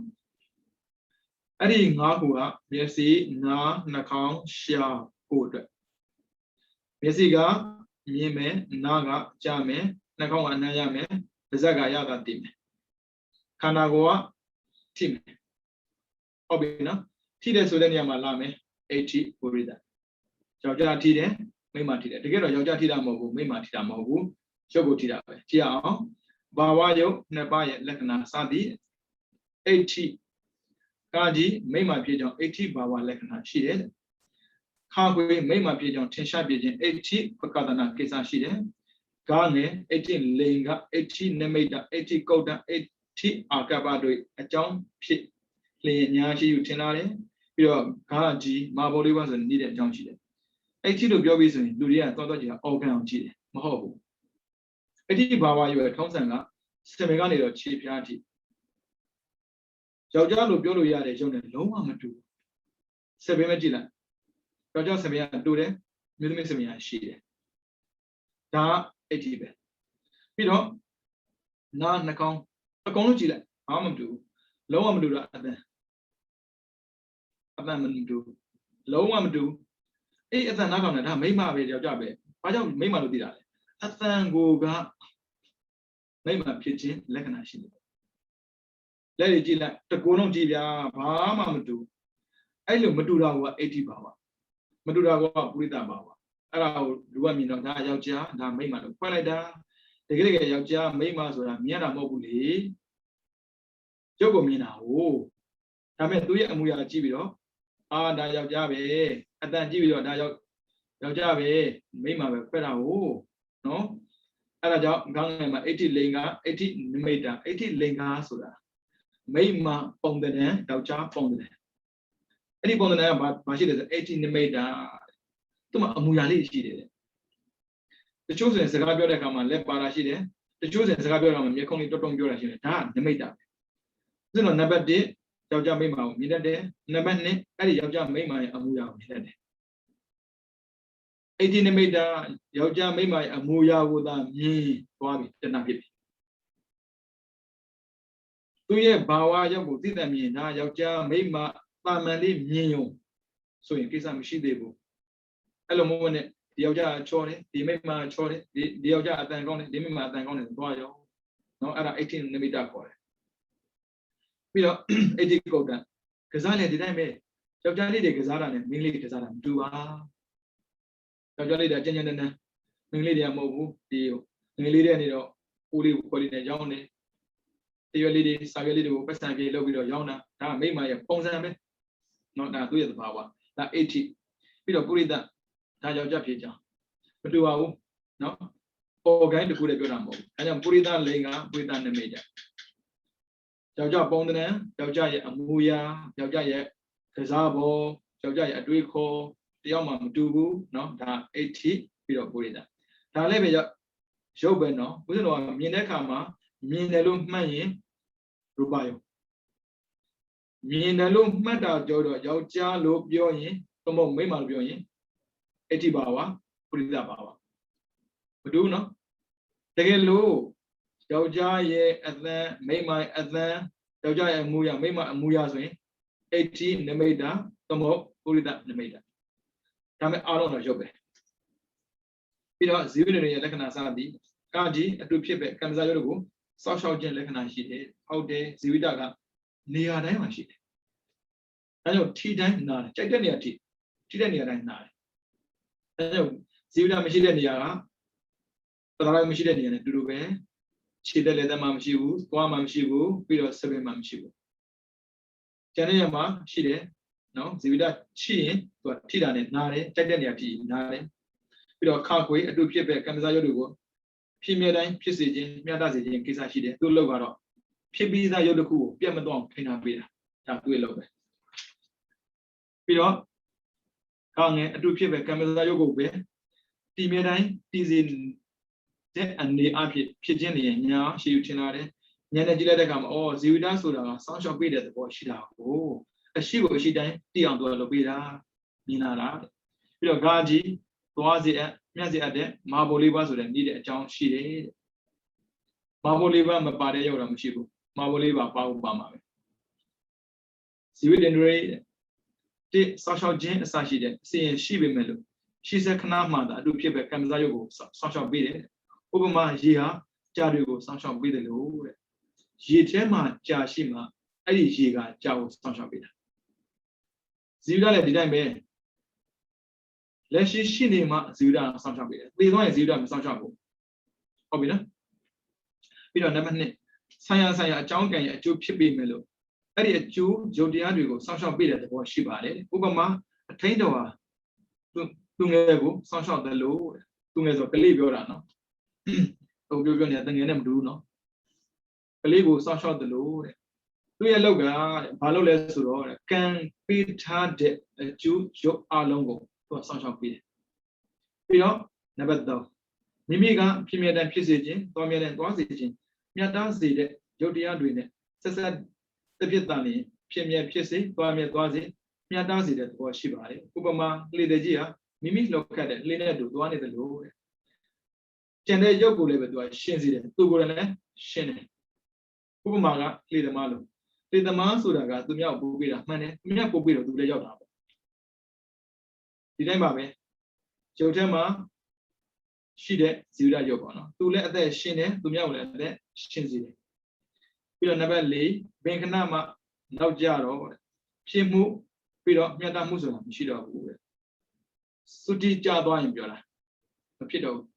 အဲ့ဒီ၅ခုကမျက်စိနားနှာခေါင်းရှားကိုယ်အတွက်မျက်စိကမြင်မယ်နားကကြားမယ်နှာခေါင်းကအနံ့ရမယ်ပါးစပ်ကရတာသိမယ်ခန္ဓာကိုယ်ကထိမယ်ဟုတ်ပြီနော်ထိတယ်ဆိုတဲ့နေရာမှာလာမယ်အဋ္ဌိဝိရိဒယောက်ျားထိတယ်မိန်းမထိတယ်တကယ်တော့ယောက်ျားထိတာမဟုတ်ဘူးမိန်းမထိတာမဟုတ်ဘူးရုပ်ကိုထိတာပဲကြည့်အောင်ဘာဝယုတ်နှစ်ပါးရဲ့လက္ခဏာစသည်အဋ္ဌိကာကြီးမိမ့်မှဖြစ်ကြောင်းအဋ္ဌိဘာဝလက္ခဏာရှိတယ်ခါခွေမိမ့်မှဖြစ်ကြောင်းထင်ရှားပြခြင်းအဋ္ဌိပကဒနာကိစ္စရှိတယ်ကားငယ်အဋ္ဌိလိင်ကအဋ္ဌိနမိတ်တအဋ္ဌိကုတ်တအဋ္ဌိအာကပ္ပတို့အကြောင်းဖြစ်လျင်ညာရှိယူထင်လာတယ်ပြီးတော့ကားကြီးမာဘောလေးပါဆိုနေတဲ့အကြောင်းရှိတယ်အဋ္ဌိလို့ပြောပြီးဆိုရင်လူတွေကတော်ကြီးကအော်ဂန်အောင်ကြည့်တယ်မဟုတ်ဘူးအဋ္ဌိဘာဝရွယ်ထုံးစံကစင်မေကနေတော့ခြေဖျားထိယောက်ျားလို့ပြောလို့ရတဲ့ရုပ်နဲ့လုံးဝမတူစပင်းမကြည့်လိုက်ယောက်ျားစပင်းကတူတယ်မျိုးသမီးစပင်းကရှိတယ်ဒါအဋ္ဌိပဲပြီးတော့နားနှာခေါင်းအကုန်လုံးကြည့်လိုက်ဘာမှမတူလုံးဝမတူတာအတန်မတူလုံးဝမတူအေးအတန်နားကောင်နဲ့ဒါမိမပဲယောက်ျားပဲဘာကြောင့်မိမလို့သိတာလဲအတန်ကိုကမိမဖြစ်ခြင်းလက္ခဏာရှိတယ်လက်ရည်ကြည့်လိုက်တကူလုံးကြည့်ဗျာဘာမှမတူအဲ့လိုမတူတာကအဋ္ဌိဘာဝမတူတာကပုရိသဘာဝအဲ့ဒါကိုလူကမြင်တော့ဒါယောက်ျားဒါမိန်းမလို့ဖွင့်လိုက်တာတကယ်ယောက်ျားမိန်းမဆိုတာမြင်ရတာမဟုတ်ဘူးလေရုပ်ကိုမြင်တာဟုတ်ဒါပေမဲ့သူရဲ့အမူအရာကြည့်ပြီးတော့အာဒါယောက်ျားပဲအတန်ကြည့်ပြီးတော့ဒါယောက် ယောက်ျားပဲမိန်းမပဲခွဲတာဟုတ်နော်အဲ့ဒါကြောင့်ခေါင်းငယ်မှာအဋ္ဌိလိင်္ဂအဋ္ဌိနမိတာအဋ္ဌိလိင်္ဂဆိုတာမိန်းမပုံတဲ့ယောက်ျားပုံတဲ့အဲ့ဒီပုံတဲ့ကဘာရှိတယ်ဆိုအဋ္ဌိနမိတာသူ့မှာအမူအရာလေးရှိတယ်တချို့ဆိုရင်စကားပြောတဲ့အခါမှာလက်ပါတာရှိတယ်တချို့ဆိုရင်စကားပြောတဲ့အခါမှာမျက်ခုံးလေးတွတ်တုံပြောတာရှိတယ်ဒါကနမိတာပဲဆိုတော့နံပါတ်1ယောက်ျားမိန်းမကိုမြင်တတ်တယ်နံပါတ်2အဲ့ဒီယောက်ျားမိန်းမရဲ့အမူအရာကိုမြင်တတ်တယ်အဋ္ဌိနမိတာယောက်ျားမိန်းမရဲ့အမူအရာကိုသာမြင်သွားပြီတဏှာဖြစ်ပြီသူရဲ့ဘာဝရုပ်ကိုသိတဲ့မြင်ဒါယောက်ျားမိန်းမတာမန်လေးမြင်ုံဆိုရင်ကိစ္စမရှိသေးဘူးအဲ့လိုမျိုးနဲ့ဒီယောက်ျားချောတယ်ဒီမိန်းမချောတယ်ဒီယောက်ျားအတန်ကောင်းတယ်ဒီမိန်းမအတန်ကောင်းတယ်သွားရောနော်အဲ့ဒါအဋ္ဌိနမိတာခေါ်တယ်ပြီးတော့အဋ္ဌိကုတ်တံကစားလေဒီတိုင်းပဲယောက်ျားလေးတွေကစားတာနဲ့မိန်းလေးတွေကစားတာမတူပါယောက်ျားလေးတွေကကြမ်းကြမ်းတမ်းတမ်းမိန်းလေးတွေကမဟုတ်ဘူးဒီငယ်လေးတွေကနေတော့ကိုလေးကိုခွဲလေးနဲ့ရောင်းတယ်တရွယ်လေးတွေစာရွက်လေးတွေကိုပတ်စံပြေလုပ်ပြီးတော့ရောင်းတာဒါကမိန်းမရဲ့ပုံစံပဲနော်ဒါသူ့ရဲ့သဘာဝဒါအဋ္ဌိပြီးတော့ပုရိသဒါယောက်ျားဖြစ်ကြမတူပါဘူးနော်ပေါ်ကိုင်းတစ်ခုတည်းပြောတာမဟုတ်ဘူးအဲကြောင့်ပုရိသလိင်္ဂပုရိသနမိတ်ယောက်ျားပုံတဲ့ယောက်ျားရဲ့အမူအရာယောက်ျားရဲ့ကစားပုံယောက်ျားရဲ့အတွေးခေါ်တယောက်မှမတူဘူးနော်ဒါအဋ္ဌိပြီးတော့ပုရိသဒါလည်းပဲရုပ်ပဲနော်ဘုရားတော်ကမြင်တဲ့အခါမှာမြင်တယ်လို့မှတ်ရင်ရူပယုံမြင်တယ်လို့မှတ်တာကြောတော့ယောက်ျားလို့ပြောရင်သမုတ်မိန်းမလို့ပြောရင်အဋ္ဌိဘာဝပုရိသဘာဝမတူနော်တကယ်လို့ယောက်ျားရဲ့အသံမိန်းမရဲ့အသံယောက်ျားရဲ့အမူအရာမိန်းမအမူအရာဆိုရင်အဋ္ဌိနမိတာသမုတ်ပုရိသနမိတာဒါမဲ့အားလုံးတော့ရုပ်ပဲပြီးတော့ဇီဝနေရဲ့လက္ခဏာစသည်ကာကြီးအတူဖြစ်ပဲကံစားရုပ်ကိုစောက်ရှောက်ခြင်းလက္ခဏာရှိတယ်ဟုတ်တယ်ဇီဝိတကနေရာတိုင်းမှာရှိတယ်အဲကြောင့်ထိတိုင်းနာတယ်ကြိုက်တဲ့နေရာထိတဲ့နေရာတိုင်းနာတယ်အဲကြောင့်ဇီဝိတမရှိတဲ့နေရာကတရားမရှိတဲ့နေရာနဲ့တူတူပဲခြေတက်လက်သက်မှမရှိဘူးသွားမှမရှိဘူးပြီးတော့စပင်းမှမရှိဘူးကျန်တဲ့နေရာမှာရှိတယ်နော်ဇီဝိတရှိရင်သူကထိတာနဲ့နာတယ်ကြိုက်တဲ့နေရာထိနာတယ်ပြီးတော့ခါခွေအတူဖြစ်ပဲကံစားရုပ်တွေကိုဖြစ်မြဲတိုင်းဖြစ်စေခြင်းမျှတစေခြင်းကိစ္စရှိတယ်သူ့လောက်ကတော့ဖြစ်ပြီးသားရုပ်တစ်ခုကိုပြတ်မသွားအောင်ထိန်းထားပေးတာဒါသူ့ရဲ့လောက်ပဲပြီးတော့ကောင်းငယ်အတူဖြစ်ပဲကံစားရုပ်ကိုပဲတည်မြဲတိုင်းတည်စေတဲ့အနေအဖြစ်ခြင်းတွေညာရှိယူထင်လာတယ်ဉာဏ်နဲ့ကြည့်လိုက်တဲ့အခါမှာအော်ဇီဝိတဆိုတာကစောင့်ရှောက်ပေးတဲ့သဘောရှိတာကိုအရှိကိုအရှိတိုင်းတည်အောင်သူကလုပ်ပေးတာမြင်လာတာပြီးတော့ဂါကြီးသွားစေအမြတ်စေအပ်တဲ့မာဘိုလေးပါဆိုတဲ့နေ့တဲ့အကြောင်းရှိတယ်တဲ့မာဘိုလေးပါမပါတဲ့ရောက်တာမရှိဘူးမာဘိုလေးပါပါဖို့ပါမှာပဲဇီဝတင်တွေတိဆောက်ရှောက်ခြင်းအစရှိတဲ့အစီရင်ရှိပေမဲ့လို့ရှိစခဏမှသာအတူဖြစ်ပဲကံစားရုပ်ကိုဆောက်ရှောက်ပေးတယ်ဥပမာရေဟာကြာတွေကိုဆောက်ရှောက်ပေးတယ်လို့တဲ့ရေထဲမှာကြာရှိမှအဲ့ဒီရေကကြာကိုဆောက်ရှောက်ပေးတာဇီဝလည်းဒီတိုင်းပဲလက်ရှိရှိနေမှဇီဝတာဆောင်းချပေးတယ်။သေသွားရင်ဇီဝတာမဆောင်းချဘူး။ဟုတ်ပြီနော်။ပြီးတော့နံပါတ်2ဆိုင်ရာအကြောင်းကံရဲ့အကျိုးဖြစ်ပေမဲ့လို့အဲ့ဒီအကျိုးယုတ်တရားတွေကိုဆောင်းချပေးတဲ့သဘောရှိပါတယ်။ဥပမာအထိန်တော်ဟာသူငယ်ကိုဆောင်းချတယ်လို့သူငယ်ဆိုကလေးပြောတာနော်။ဟိုပြောနေတာတငယ်နဲ့မတူဘူးနော်။ကလေးကိုဆောင်းချတယ်လို့တဲ့။သူရဲ့လောက်ကဘာလို့လဲဆိုတော့ကံပေးထားတဲ့အကျိုးယုတ်အလုံးကိုဆောင်းရှောက်ပေးတယ်ပြီးတော့နံပါတ်3မိမိကဖြစ်မြဲတဲ့ဖြစ်စေခြင်းသွားမြဲတဲ့သွားစေခြင်းမြတ်တာစေတဲ့ယုတ်တရားတွေနဲ့ဆက်ဆက်တစ်ဖြစ်တာနေဖြစ်မြဲဖြစ်စေသွားမြဲသွားစေမြတ်တာစေတဲ့သဘောရှိပါတယ်ဥပမာလေတကြီးဟာမိမိလောက်ခတ်တဲ့လေနဲ့တူသွားနေတယ်လို့တဲ့ကျန်တဲ့ယုတ်ကိုလည်းပဲသူကရှင်းစေတယ်သူကိုယ်လည်းရှင်းတယ်ဥပမာကလေသမားလို့လေသမားဆိုတာကသူမြောက်ပို့ပေးတာမှန်တယ်သူမြောက်ပို့ပေးတော့သူလည်းရောက်တာပေါ့ဒီတိုင်းပါပဲရုပ်ထဲမှာရှိတဲ့ဇီဝရုပ်ပေါ့နော်သူလည်းအသက်ရှင်တယ်သူမြောက်လည်းအသက်ရှင်စေတယ်ပြီးတော့နံပါတ်4ဘင်ခဏမှာနောက်ကြတော့ဖြစ်မှုပြီးတော့မြတ်တမှုဆိုတာမရှိတော့ဘူးတဲ့သုတိကြသွားရင်ပြောတာမဖြစ်တော့ဘူး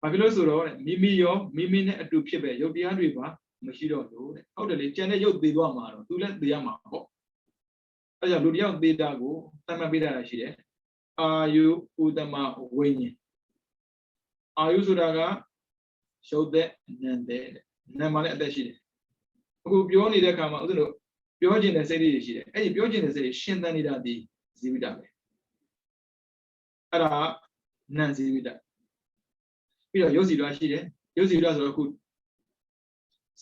ဘာဖြစ်လို့ဆိုတော့မိမိရောမိမိနဲ့အတူဖြစ်ပဲရုပ်တရားတွေပါမရှိတော့လို့တဲ့ဟုတ်တယ်လေကျန်တဲ့ရုပ်သေးသွားမှာတော့သူလည်းသေးရမှာပေါ့အဲကြောင့်လူတယောက်သေးတာကိုသတ်မှတ်ပေးတာရှိတယ် အာယုဥဒ္ဓမဝိညာဉ်အာယုဆိုတာကရုပ်သက်နာမ်သက်နာမ်မှာလည်းအသက်ရှိတယ်အခုပြောနေတဲ့အခါမှာဥဒ္ဓတို့ပြောခြင်းတဲ့စိတ်တွေရှိတယ်အဲ့ဒီပြောခြင်းတဲ့စိတ်တွေရှင်းသန်နေတာဒီဇီဝိတပဲအဲ့ဒါနံဇီဝိတပြီးတော့ရုပ်စီဓာတ်ရှိတယ်ရုပ်စီဓာတ်ဆိုတော့အခု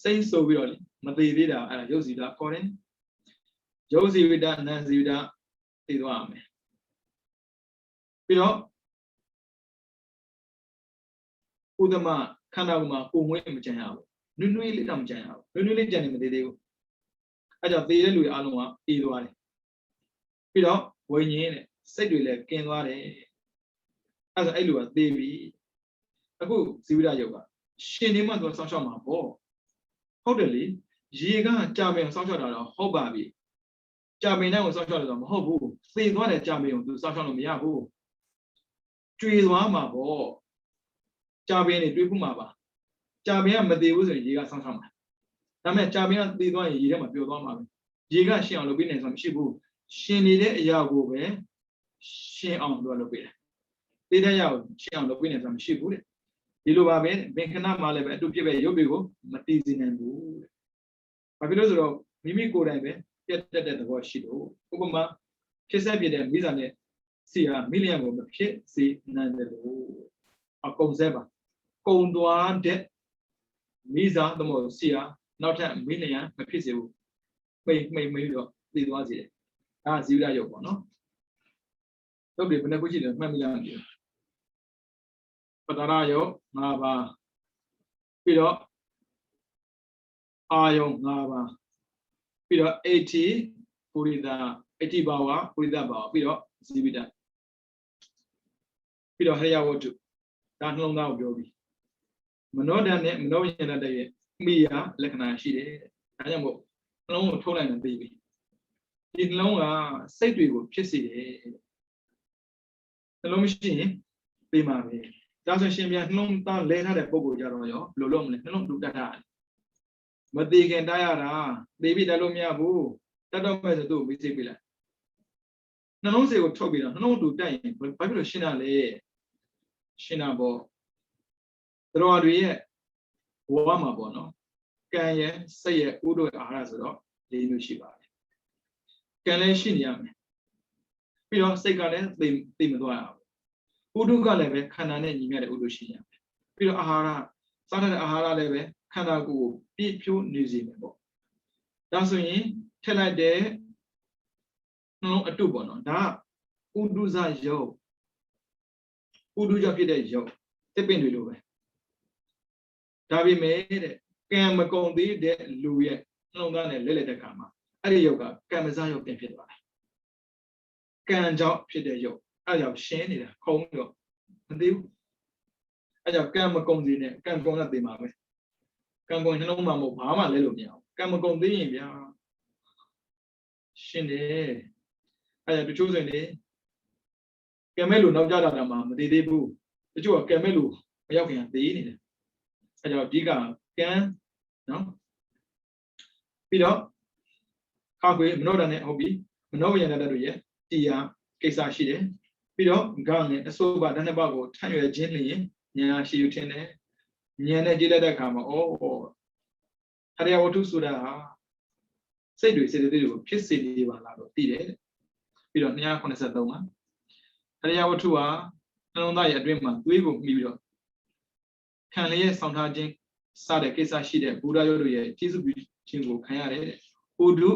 စိတ်ဆိုပြီးတော့မသေးသေးတာအဲ့ဒါရုပ်စီဓာတ်ခေါ်တယ်ရုပ်စီဝိတနံဇီဝိတသိသွားရမယ်ပြီးတော့ဥဒ္ဓမခန္ဓာကိုယ်မှာပုံမွေးမကြံရဘူးနွေးနွေးလေးတော့မကြံရဘူးနွေးနွေးလေးကြံနေမသေးသေးဘူးအဲ့ကြောင့်သေတဲ့လူတွေအားလုံးကအေးသွားတယ်ပြီးတော့ဝိညာဉ်နဲ့စိတ်တွေလည်းကင်းသွားတယ်အဲ့ဒါအဲ့လူကသေပြီအခုဇီဝိတယုတ်ကရှင်နေမှသူစောင့်ရှောက်မှာပေါ့ဟုတ်တယ်လေရေကကြာပင်စောင့်ရှောက်တာတော့ဟုတ်ပါပြီကြာပင်နဲ့ကိုစောင့်ရှောက်တယ်တော့မဟုတ်ဘူးသေသွားတဲ့ကြာပင်ကိုသူစောင့်ရှောက်လို့မရဘူးကျွေသွားမှာပေါ့ကြာပင်နေတွေးခုမှာပါကြာပင်ကမသေးဘူးဆိုရင်ရေကစောင့်ရှောက်မှာဒါပေမဲ့ကြာပင်ကသေသွားရင်ရေထဲမှာပျော်သွားမှာပဲရေကရှင်းအောင်လုပ်ပေးနေဆိုတာမရှိဘူးရှင်နေတဲ့အရာကိုပဲရှင်းအောင်လုပ်ပေးတယ်သေတဲ့အရာကိုရှင်းအောင်လုပ်ပေးနေဆိုတာမရှိဘူးတဲ့ဒီလိုပါပဲဘင်ခဏမှလည်းပဲအတူပြည့်ပဲရုပ်တွေကိုမတည်စေနိုင်ဘူးတဲ့ဘာဖြစ်လို့ဆိုတော့မိမိကိုယ်တိုင်ပဲပြတ်တက်တဲ့သဘောရှိတော့ဥပမာဖြစ်ဆက်ပြတဲ့မိစာနဲ့စီဟာမိလျံကိုမဖြစ်စေနိုင်တယ်လို့အကုန်စဲပါကုံသွားတဲ့မိစာသမုတ်စီဟာနောက်ထပ်မိလျံမဖြစ်စေဘူးမိတော့သိသွားစေတယ်ဒါဇီဝရုပ်ပေါ့နော်ရုပ်တွေဘယ်နှခုရှိလဲမှတ်မိလားမသိဘူးပတ္တရယုတ်၅ပါးပြီးတော့အာယုံ၅ပါးပြီးတော့အဋ္ဌိပုရိသအဋ္ဌိဘာဝပုရိသဘာဝပြီးတော့ဇီဝိတပြီးတော့ဟရိယဝတ္ထုဒါနှလုံးသားကိုပြောပြီးမနောဓာတ်နဲ့မနောဉာဏ်တဲ့ရဲ့မိယာလက္ခဏာရှိတယ်ဒါကြောင့်မို့နှလုံးကိုထုတ်လိုက်ရင်သိပြီဒီနှလုံးကစိတ်တွေကိုဖြစ်စေတယ်နှလုံးမရှိရင်သိမှာပဲဒါဆိုရှင်ပြန်နှလုံးသားလဲထားတဲ့ပုံကိုကြတော့ရောဘယ်လိုလုပ်မလဲနှလုံးတူတတ်တာမသေးခင်တားရတာသေပြီးတက်လို့မရဘူးတက်တော့မဲ့ဆိုသူ့ကိုမေးစိတ်ပြလိုက်နှလုံးစေကိုထုတ်ပြီးတော့နှလုံးတူတက်ရင်ဘာဖြစ်လို့ရှင်းတာလဲရှင်းတာပေါ့တော်တွေရဲ့ဘဝမှာပေါ့နော်ကံရဲ့စိတ်ရဲ့ဥဒ္ဒအာဟာရဆိုတော့၄မျိုးရှိပါတယ်ကံလည်းရှိနေရမယ်ပြီးတော့စိတ်ကလည်းသိမသွားရဘူးဥဒ္ဒကလည်းပဲခန္ဓာနဲ့ညီမျှတဲ့ဥဒ္ဒရှိရမယ်ပြီးတော့အာဟာရစားတဲ့အာဟာရလည်းပဲခန္ဓာကိုယ်ကိုပြည့်ဖြိုးနေစေမယ်ပေါ့ဒါဆိုရင်ထည့်လိုက်တဲ့နှလုံးအတုပေါ့နော်ဒါကဥဒ္ဒဇယုတ်ဥဒ္ဒဇဖြစ်တဲ့ယုတ်တစ်ပင်တွေလိုပဲဒါပေမဲ့တဲ့ကံမကုန်သေးတဲ့လူရဲ့နှလုံးသားနဲ့လဲလှယ်တဲ့ခါမှာအဲ့ဒီယုတ်ကကံမစားယုတ်ပြန်ဖြစ်သွားတယ်ကံကြောင့်ဖြစ်တဲ့ယုတ်အဲ့ကြောင့်ရှင်းနေတာခုံးပြီးတော့မသိဘူးအဲ့ကြောင့်ကံမကုန်သေးနဲ့ကံကုန်တဲ့သေမှာပဲကံကုန်နှလုံးမှာမဟုတ်ဘာမှလဲလို့မရဘူးကံမကုန်သေးရင်ဗျာရှင်းတယ်အဲ့ကြောင့်တချို့ဆိုရင်ကံမဲ့လူနောက်ကြတာမှမသေးသေးဘူးတချို့ကကံမဲ့လူမရောက်ခင်သေနေတယ်အဲ့ကြောင့်ဒီကကံနော်ပြီးတော့ခါခွေမနောဒနဲ့ဟုတ်ပြီမနောဝိညာဏတ္တတို့ရဲ့တရားကိစ္စရှိတယ်ပြီးတော့ဂေါနဲ့အစိုးပါတဏ္ဍပကိုထမ်းရွယ်ခြင်းလျင်ဉာဏ်ရှိယူထင်တယ်ဉာဏ်နဲ့ကြည့်လိုက်တဲ့အခါမှာဩဟရိယဝတ္ထုဆိုတာဟာစိတ်တွေစေတသိက်တွေကိုဖြစ်စေနေပါလားတော့သိတယ်ပြီးတော့283မှာဟရိယဝတ္ထုဟာနှလုံးသားရဲ့အတွင်းမှာသွေးကိုမှီပြီးတော့ခံလျက်ဆောင်ထားခြင်းစတဲ့ကိစ္စရှိတဲ့ဘုရားရုပ်တို့ရဲ့ကျေးဇူးပြုခြင်းကိုခံရတယ်ဥဒု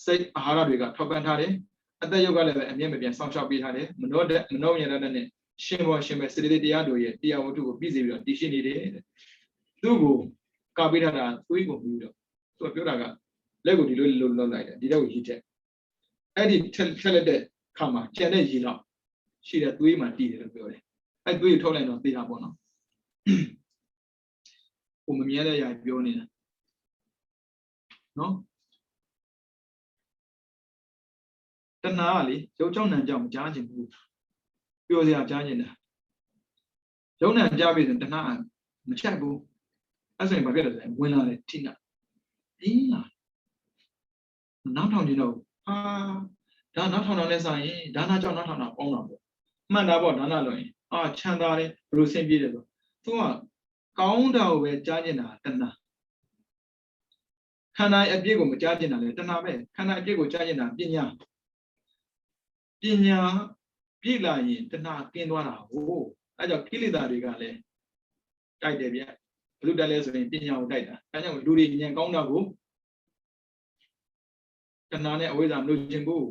စိတ်အာဟာရတွေကထောက်ပံ့ထားတယ်အသက်ယုတ်ကလည်းပဲအမြဲမပြတ်စောင့်ရှောက်ပေးထားတယ်မနောဉာဏ်နဲ့ရှင်ဘောရှင်ပဲစေတသိက်တရားတို့ရဲ့တရားဝတ္ထုကိုပြည့်စုံပြီးတော့တည်ရှိနေတယ်သူ့ကိုကာပေးထားတာသွေးကိုပြီးတော့သူကပြောတာကလက်ကိုဒီလိုလှုပ်လိုက်တယ်ဒီတော့ရည်ချက်အဲ့ဒီထက်လက်တဲ့ခါမှာကျန်တဲ့ရည်တော့ရှိတဲ့သွေးမှတည်တယ်လို့ပြောတယ်အဲ့သွေးကိုထုတ်လိုက်တော့သိတာပေါ့နော်ကိုမမြဲတဲ့ຢာပြောနေတာနော်တဏှာကလေရုပ်ကြောင့်နံကြောင့်မကြားချင်ဘူးပြောစရာကြားချင်တာရုပ်နံကြားပြီဆိုတဏှာမချက်ဘူးအဲ့ဆိုရင်ဘာဖြစ်လဲဆိုရင်ဝင်လာတယ်ထိနာအေးလားနောက်ထောင်ကျင်တော့ဟာဒါနောက်ထောင်တော့လဲဆိုင်ဒါနာကြောင့်နောက်ထောင်တော့ပေါင်းတာပေါ့ မှန်တာပေါ့ဒါနလို့ရင်ချမ်းသာတယ်ဘလို့ဆင်းပြေးတယ်ဆိုသူကကောင်းတာကိုပဲကြားကျင်တာတဏှာခန္ဓာအပြည့်ကိုမကြားကျင်တာလေတဏှာပဲခန္ဓာအပြည့်ကိုကြားကျင်တာပညာပြည့်လာရင်တဏှာကင်းသွားတာဟုတ်အဲကြောင့်ကိလေသာတွေကလည်းတိုက်တယ်ဗျဘလို့တက်လဲဆိုရင်ပညာကိုတိုက်တာအဲကြောင့်လူတွေဉာဏ်ကောင်းတာကိုတဏှာနဲ့အဝိဇ္ဇာမလို့ခြင်းဘူး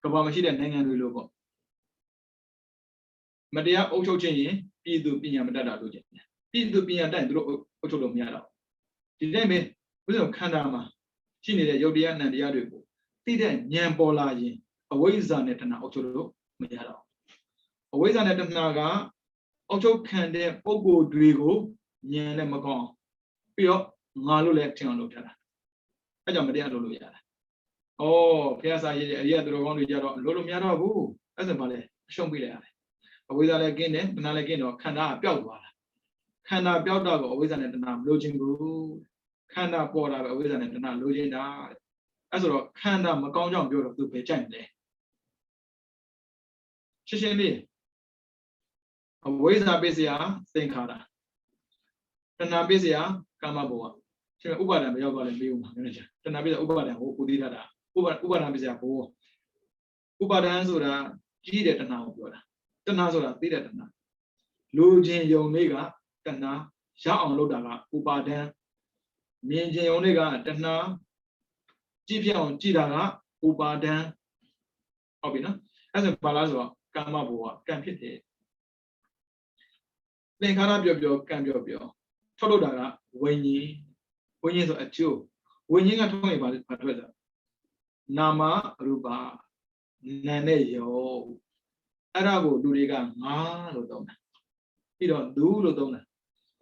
ကဘာမရှိတဲ့နိုင်ငံတွေလို့ပေါ့မတရားအုပ်ချုပ်ခြင်းရင်ပြည်သူပညာမတတ်တာလို့ခြင်းပြည်သူပညာတတ်ရင်သူတို့အုပ်ချုပ်လို့မရတော့ဒီတိုင်းပဲဘုရားခန္ဓာမှာရှိနေတဲ့ယုတ်တရားနံတရားတွေကိုသိတဲ့ဉာဏ်ပေါ်လာရင်အဝိဇ္ဇာနဲ့တဏှာအုပ်ချုပ်လို့မရတော့အဝိဇ္ဇာနဲ့တဏှာကအုပ်ချုပ်ခံတဲ့ပုဂ္ဂိုလ်တွေကိုဉာဏ်နဲ့မကောင်းပြီးတော့ငါလို့လည်းထင်အောင်လုပ်ထားတာအဲကြောင့်မတရားလုပ်လို့ရတာဩဘုရားစာရေးအရိယသူတော်ကောင်းတွေကြတော့လုပ်လို့မရတော့ဘူးအဲ့ဒါမှလည်းအရှုံးပေးလိုက်ရတယ်အဝိဇ္ဇာလည်းကင်းတယ်တဏှာလည်းကင်းတော့ခန္ဓာကပျောက်သွားတာခန္ဓာပျောက်တော့ကိုအဝိဇ္ဇာနဲ့တဏှာမလို့ခြင်းဘူးခန္ဓာပေါ်တာပဲအဝိဇ္ဇာနဲ့တဏှာလို့ခြင်းတာအဲ့ဆိုတော့ခန္ဓာမကောင်းကြောင်ပြောတော့သူပဲကြိုက်တယ်ရှင်းရှင်းလေးအဝိဇ္ဇာပိစယသင်္ခါရတဏှာပိစယကာမဘဝရှင်ဥပါဒံမရောက်သွားလည်းမေးဦးမှာနည်းနည်းချာတဏှာပိစယဥပါဒံကိုကိုသိထားတာဥပါဒံပိစယဘောဥပါဒံဆိုတာကြီးတဲ့တဏှာကိုပြောတာတဏှာဆိုတာသိတဲ့တဏှာလူချင်းယုံလေးကတဏှာရအောင်လုပ်တာကဥပါဒံမြင်ချင်းယုံလေးကတဏှာကြည့်ပြအောင်ကြည့်တာကဥပါဒံဟုတ်ပြီနော်အဲ့ဒါဘာလားဆိုတော့ကာမဘဝကံဖြစ်တယ်သင်္ခါရပြောကံပြောထုတ်လုပ်တာကဝိညာဉ်ဆိုအကျိုးဝိညာဉ်ကထုတ်ရင်ဘာထွက်တာနာမရူပနာနဲ့ယောအဲ့ဒါကိုလူတွေကငါလို့သုံးတာပြီးတော့လူလို့သုံးတာ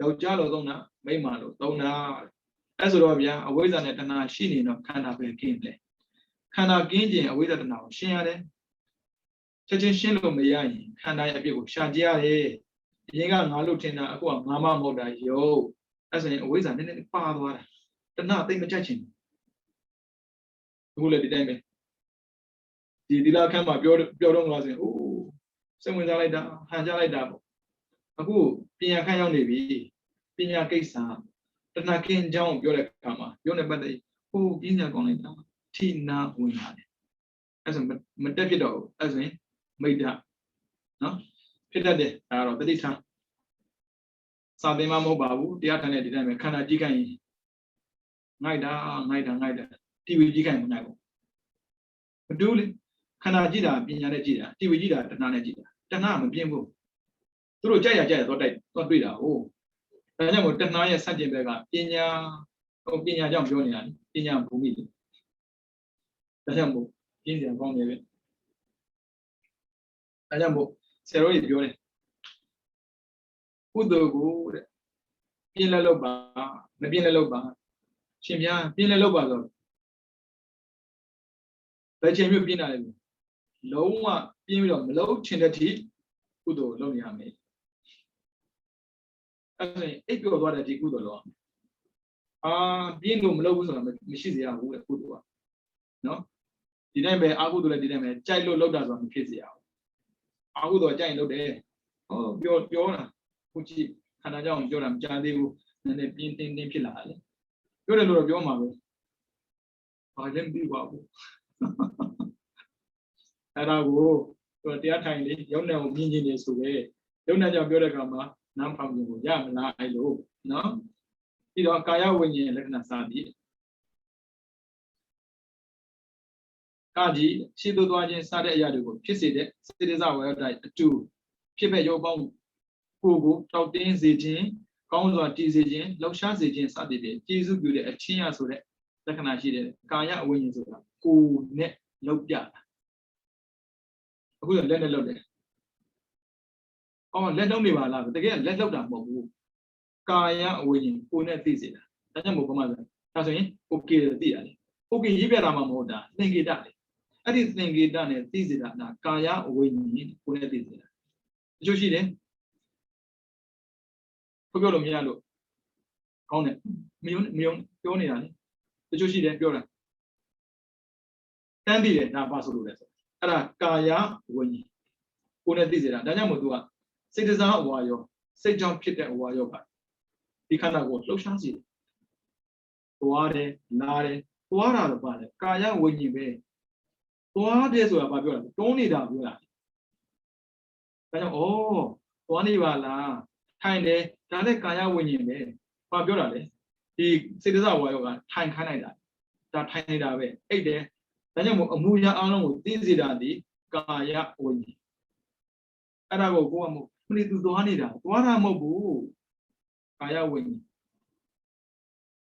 ယောက်ျားလို့သုံးတာမိန်းမလို့သုံးတာအဲ့ဆိုတော့ဗျာအဝိဇ္ဇာနဲ့တဏှာရှိနေတော့ခန္ဓာပဲကင်းတယ်ခန္ဓာကင်းခြင်းအဝိဇ္ဇာတဏှာကိုရှင်းရတယ်ချက်ချင်းရှင်းလို့မရရင်ခန္ဓာရဲ့အပြစ်ကိုရှာကြရတယ်အရင်ကငါလို့ထင်တာအခုကငါမမဟုတ်တာယောအဲ့ဆိုရင်အဝိဇ္ဇာနည်းနည်းပါသွားတာတဏှာသိမကြချင်ဘူးအခုလည်းဒီတိုင်းပဲဒီလာခမ်းမှာပြောတော့မလားဆိုရင်အိုးစိတ်ဝင်စားလိုက်တာဟန်ကြလိုက်တာပေါ့အခုပညာခမ်းရောက်နေပြီပညာကိစ္စတဏှာကင်းကြောင်းပြောတဲ့အခါမှာပြောနေပတ်တဲ့ဟိုပညာကောင်းလိုက်တာထိနာဝင်လာတယ်အဲ့ဆိုမတက်ဖြစ်တော့ဘူးအဲ့ဆိုရင်မိတ်တာနော်ဖြစ်တတ်တယ်ဒါတော့တတိထားစာသင်မှမဟုတ်ပါဘူးတရားထိုင်တဲ့ဒီတိုင်းပဲခန္ဓာကြီးခိုင်းရင်ငိုက်တာတီဗီကြီးခိုင်းမငိုက်ဘူးမတူးလေခန္ဓာကြည့်တာပညာနဲ့ကြည့်တာတီဗီကြည့်တာတဏှာနဲ့ကြည့်တာတဏှာမပြင်းဘူးသူတို့ကြိုက်ရတော့တွေ့တာဟုတ်ဒါကြောင့်မို့တဏှာရဲ့ဆန့်ကျင်ဘက်ကပညာကြောင့်ပြောနေတာပညာဘူမိလေဒါကြောင့်မို့ပြင်းစရာကောင်းတယ်ပဲဒါကြောင့်မို့ဆရာတော်ကြီးပြောတယ်ကုသိုလ်ကိုတဲ့ပြင်းလဲလုပ်ပါမပြင်းလဲလုပ်ပါရှင်ဗျာပြင်းလဲလုပ်ပါဆိုဘယ်ချိန်မျိုးပြင်းတာလဲလုံးဝပြင်းပြီးတော့မလုပ်ချင်တဲ့ထိကုသိုလ်လုပ်နေရမယ်အဲ့ဒါအိပ်ပျော်သွားတဲ့ဒီကုသိုလ်လုပ်ပြင်းလို့မလုပ်ဘူးဆိုတာမရှိစေရဘူးတဲ့ကုသိုလ်ကနော်ဒီတိုင်းပဲအာဟုသိုလ်လည်းဒီတိုင်းပဲကြိုက်လို့လုပ်တာဆိုတာမဖြစ်စေရဘူးအာဟုသိုလ်ကြိုက်ရင်လုပ်တယ်ဟောပြောတာခုကြည့်ခန္ဓာကြောင့်ပြောတာမကြားသေးဘူးနည်းနည်းပြင်းတင်းဖြစ်လာတယ်ပြောတယ်လို့တော့ပြောမှာပဲဘာလည်းမသိပါဘူးအဲ့ဒါကိုတရားထိုင်လေရုံနဲ့ကိုမြင်နေဆိုပဲရုံနဲ့ကြောင့်ပြောတဲ့အခါမှာနားဖောင်ခြင်းကိုရမလားအဲ့လိုနော်ပြီးတော့ကာယဝိညာဉ်လက္ခဏာစသည်ကာကြီးရှိသို့သွားခြင်းစတဲ့အရာတွေကိုဖြစ်စေတဲ့စေတဇဝရတိုင်းအတူဖြစ်မဲ့ရုပ်ပေါင်းကိုတောက်တင်းစေခြင်းကောင်းစွာတည်စေခြင်းလှောက်ရှားစေခြင်းစသည်ဖြင့်ကျေစုပြုတဲ့အချင်းရဆိုတဲ့လက္ခဏာရှိတဲ့ကာယဝိညာဉ်ဆိုတာကိုယ်နဲ့လောက်ပြတာအခုလက်နဲ့လောက်တယ်လက်လုံးနေပါလားတကယ်လက်လောက်တာမဟုတ်ဘူးကာယဝိညာဉ်ကိုယ်နဲ့သိစေတာဒါကြောင့်မို့ဘုမဆိုဒါဆိုရင် okay သိရတယ် okay ရေးပြတာမှမဟုတ်တာသင်္ကေတလေအဲ့ဒီသင်္ကေတနဲ့သိစေတာကကာယဝိညာဉ်ကိုယ်နဲ့သိစေတာတချို့ရှိတယ်ပြောလို့မရလို့ကောင်းတယ်မယုံပြောနေတာလေတချို့ရှိတယ်ပြောတာတန်းသိတယ်ဒါပါဆိုလို့လဲဆို ara kaya wini una dizira danya modua citizen wayo say jump pit that wayo ba di khana ko hlosha si tuare nare tuara ba le kaya wini be tuade so ba pyo la ton nida pyo la danya oh tuani ba la thai le da le kaya wini be ba pyo la le di citizen wayo ka thai khai nai da da thai nida be ai de danya mo amu ya alang ko dizira di kaya wini ara ko ko mo muni tu tuanida tuara mo bu kaya wini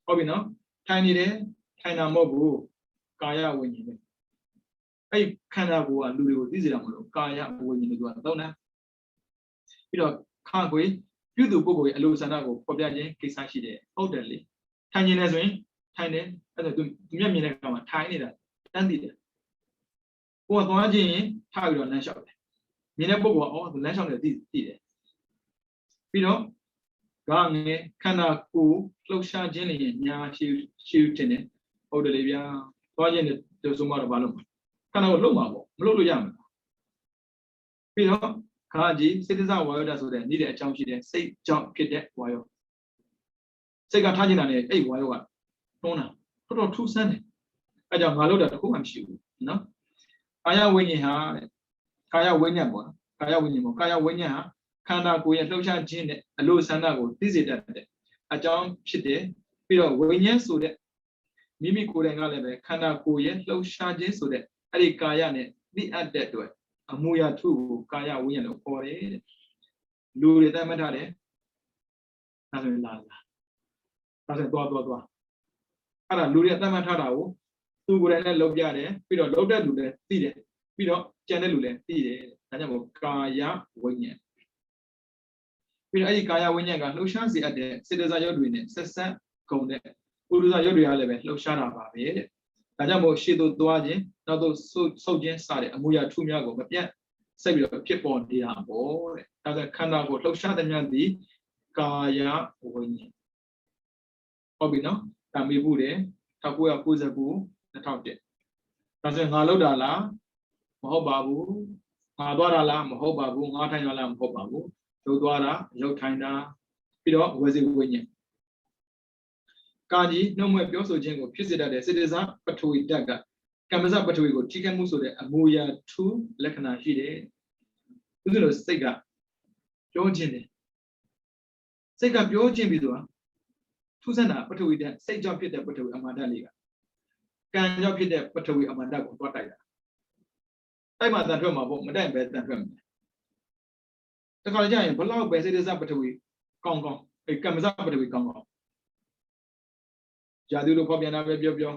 ဟုတ်ပြီနော်ထိုင်နေတယ်ထိုင်တာမဟုတ်ဘူးကာယဝိညာဉ်ပဲအဲ့ခန္ဓာကိုယ်ကလူတွေကိုသိစေတာမလို့ကာယဝိညာဉ်တွေကတော့သုံးတာပြီးတော့ခါကိုပြုသူပုဂ္ဂိုလ်ရဲ့အလိုဆန္ဒကိုပေါ်ပြခြင်းကိစ္စရှိတယ်ဟုတ်တယ်လေထိုင်နေတယ်ဆိုရင်ထိုင်တယ်အဲ့ဒါသူမျက်မြင်တဲ့ကောင်ကထိုင်နေတာတန်းသိတယ်ကိုကသွားခြင်းထားပြီးတော့လမ်းလျှောက်တယ်မြင်တဲ့ပုဂ္ဂိုလ်ကအော်သူလမ်းလျှောက်တယ်သိတယ်ပြီးတော့ကငယ်ခန္ဓာကိုယ်လှုပ်ရှားခြင်းတွေညာရှိတင်တယ်ဟုတ်တယ်လေဗျာသွားခြင်းတွေဆိုမှတော့ဘာလို့ခန္ဓာကိုလှုပ်မှာပေါ့မလှုပ်လို့ရမှာပြီးတော့ခါကြီးစိတ္တဇဝါယောဓာတ်ဆိုတဲ့နေ့တဲ့အကြောင်းရှိတဲ့စိတ်ကြောင့်ဖြစ်တဲ့ဝါယောစိတ်ကထားခြင်းတာနဲ့အဲ့ဝါယောကတွန်းတာတော်တော်ထူးဆန်းတယ်အဲကြောင့်ငါလှုပ်တာတခုမှမရှိဘူးနော်ကာယဝိညာဉ်ဟာကာယဝိညာဉ်ပေါ့ကာယဝိညာဉ်ပေါ့ကာယဝိညာဉ်ဟာခန္ဓာကိုယ်ရဲ့လှုပ်ရှားခြင်းနဲ့အလိုဆန္ဒကိုသိစေတတ်တဲ့အကြောင်းဖြစ်တယ်ပြီးတော့ဝိညာဉ်ဆိုတဲ့မိမိကိုယ်တိုင်ကလည်းပဲခန္ဓာကိုယ်ရဲ့လှုပ်ရှားခြင်းဆိုတဲ့အဲ့ဒီကာယနဲ့သိအပ်တဲ့အတွက်အမှုရာထုကိုကာယဝိညာဉ်လို့ခေါ်တယ်တဲ့လူတွေတတ်မှတ်ထားတယ်ဒါဆိုရင်လာဒါဆိုရင်သွားအဲ့ဒါလူတွေတတ်မှတ်ထားတာကိုသူကိုယ်တိုင်လည်းလုပ်ပြတယ်ပြီးတော့လုပ်တဲ့လူလည်းသိတယ်ပြီးတော့ကြံတဲ့လူလည်းသိတယ်ဒါကြောင့်မို့ကာယဝိညာဉ်ပြီးတော့အဲ့ဒီကာယဝိညာဉ်ကလှုပ်ရှားစေအပ်တဲ့စေတစာရုပ်တွေနဲ့ဆက်ဆက်ကုန်တဲ့ပုရိသရုပ်တွေကလည်းပဲလှုပ်ရှားတာပါပဲတဲ့ဒါကြောင့်မို့ရှေ့သို့သွားခြင်းနောက်သို့ဆုပ်ခြင်းစတဲ့အမှုရာထူးများကိုမပြတ်ဆက်ပြီးတော့ဖြစ်ပေါ်နေတာပေါ့တဲ့ဒါဆိုခန္ဓာကိုလှုပ်ရှားတဲ့များသည်ကာယဝိညာဉ်ဟုတ်ပြီနော်ဒါမေးဖို့တယ်1999 2001ဒါဆိုငါလှုပ်တာလားမဟုတ်ပါဘူးငါသွားတာလားမဟုတ်ပါဘူးငါထိုင်တာလားမဟုတ်ပါဘူးလှုပ်သွားတာရုပ်ထိုင်တာပြီးတော့ဝစီဝိညာဉ်ကာကြီးနှုတ်မွေပြောဆိုခြင်းကိုဖြစ်စေတတ်တဲ့စေတစာပထဝီဓာတ်ကကမ္မစပထဝီကိုထိခိုက်မှုဆိုတဲ့အမူအရာထူးလက္ခဏာရှိတယ်ဥစ္စာလို့စိတ်ကပြောခြင်းတယ်စိတ်ကပြောခြင်းပြီးတော့ထူးဆန်းတာပထဝီဓာတ်စိတ်ကြောင့်ဖြစ်တဲ့ပထဝီအမန္တလေးကကံကြောင့်ဖြစ်တဲ့ပထဝီအမန္တကိုတွားတိုက်တာတိုက်မှတန်ထွက်မှာပေါ့မတိုက်ပဲတန်ထွက်မှာတခါကြရင်ဘလောက်ပဲစေတစာပထဝီကောင်းအဲ့ကမ္မစပထဝီကောင်းဇာတိလိုဖော်ပြန်တာပဲပြော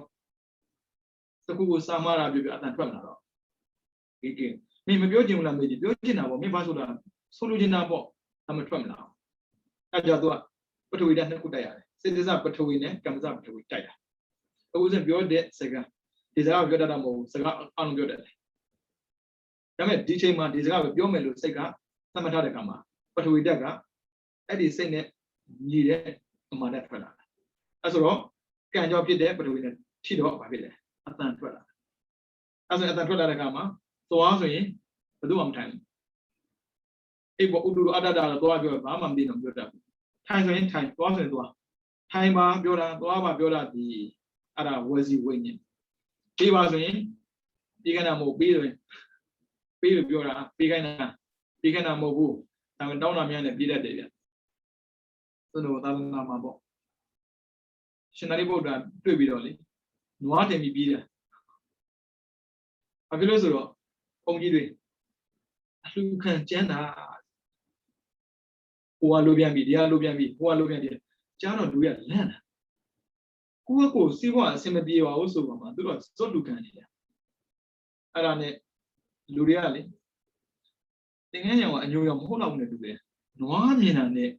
တခုကိုစာမတာပြောအတန်ထွက်လာတော့ဒီကမင်းမပြောချင်ဘူးလားမေးကြည့်ပြောချင်တာပေါ့မင်းဘာဆိုတာဆိုလိုချင်တာပေါ့ဒါမှထွက်မလာအဲ့ကြောင့်သူကပထဝီဓာတ်နှစ်ခုတိုက်ရတယ်စေတစာပထဝီနဲ့ကမ္မစပထဝီတိုက်တာအခုစပြောတဲ့စကားဒီစကားပြောတတ်တာမဟုတ်ဘူးစကားအလုံးပြောတတ်တယ်ဒါပေမဲ့ဒီချိန်မှာဒီစကားကိုပြောမယ်လို့စိတ်ကသတ်မှတ်ထားတဲ့ကံမှာပထဝီဓာတ်ကအဲ့ဒီစိတ်နဲ့ညီတဲ့အမှန်နဲ့ထွက်လာတာအဲ့ဆိုတော့ကံကြောင့်ဖြစ်တဲ့ပထဝီနဲ့ထိတော့ဘာဖြစ်လဲအတန်ထွက်လာအဲ့ဆိုအတန်ထွက်လာတဲ့ကံမှာသွားဆိုရင်ဘယ်သူမှမထိုင်ဘူးအဲ့ပေါ်ဥဒ္ဒရအတ္တတာတော့သွားပြောဘာမှမသိတော့ပြောတတ်ဘူးထိုင်ဆိုရင်ထိုင်သွားဆိုရင်သွားထိုင်ပါပြောတာသွားပါပြောတာဒီအဲ့ဒါဝစီဝိညာဉ်ပြီးပါဆိုရင်ပြီးခဏမဟုတ်ပြီးဆိုရင်ပြီးလို့ပြောတာပြီးခိုင်းတာမဟုတ်ဘူးဒါပေမဲ့တောင်းတာများနဲ့ပြီးတတ်တယ်ဗျသူတို့သာသနာမှာပေါ့ရှင်သာရိပုတ္တရာတွေ့ပြီးတော့လေနွားတင်ပြီးပြီးတယ်ဘာဖြစ်လို့ဆိုတော့ဘုန်းကြီးတွေအလှခံကျမ်းတာဟိုကလိုပြန်ပြီဒီကလိုပြန်ပြီဟိုကလိုပြန်ပြီကြားတော့လူရလန့်တာကိုစီးပွားအဆင်မပြေပါဘူးဆိုပါမှသူတို့ဇွတ်လူခံနေတယ်အဲ့ဒါနဲ့လူတွေကလေသင်္ကန်းရောင်ကအညိုရောင်မဟုတ်တော့ဘူးနဲ့တူတယ်နွားမြင်တာနဲ့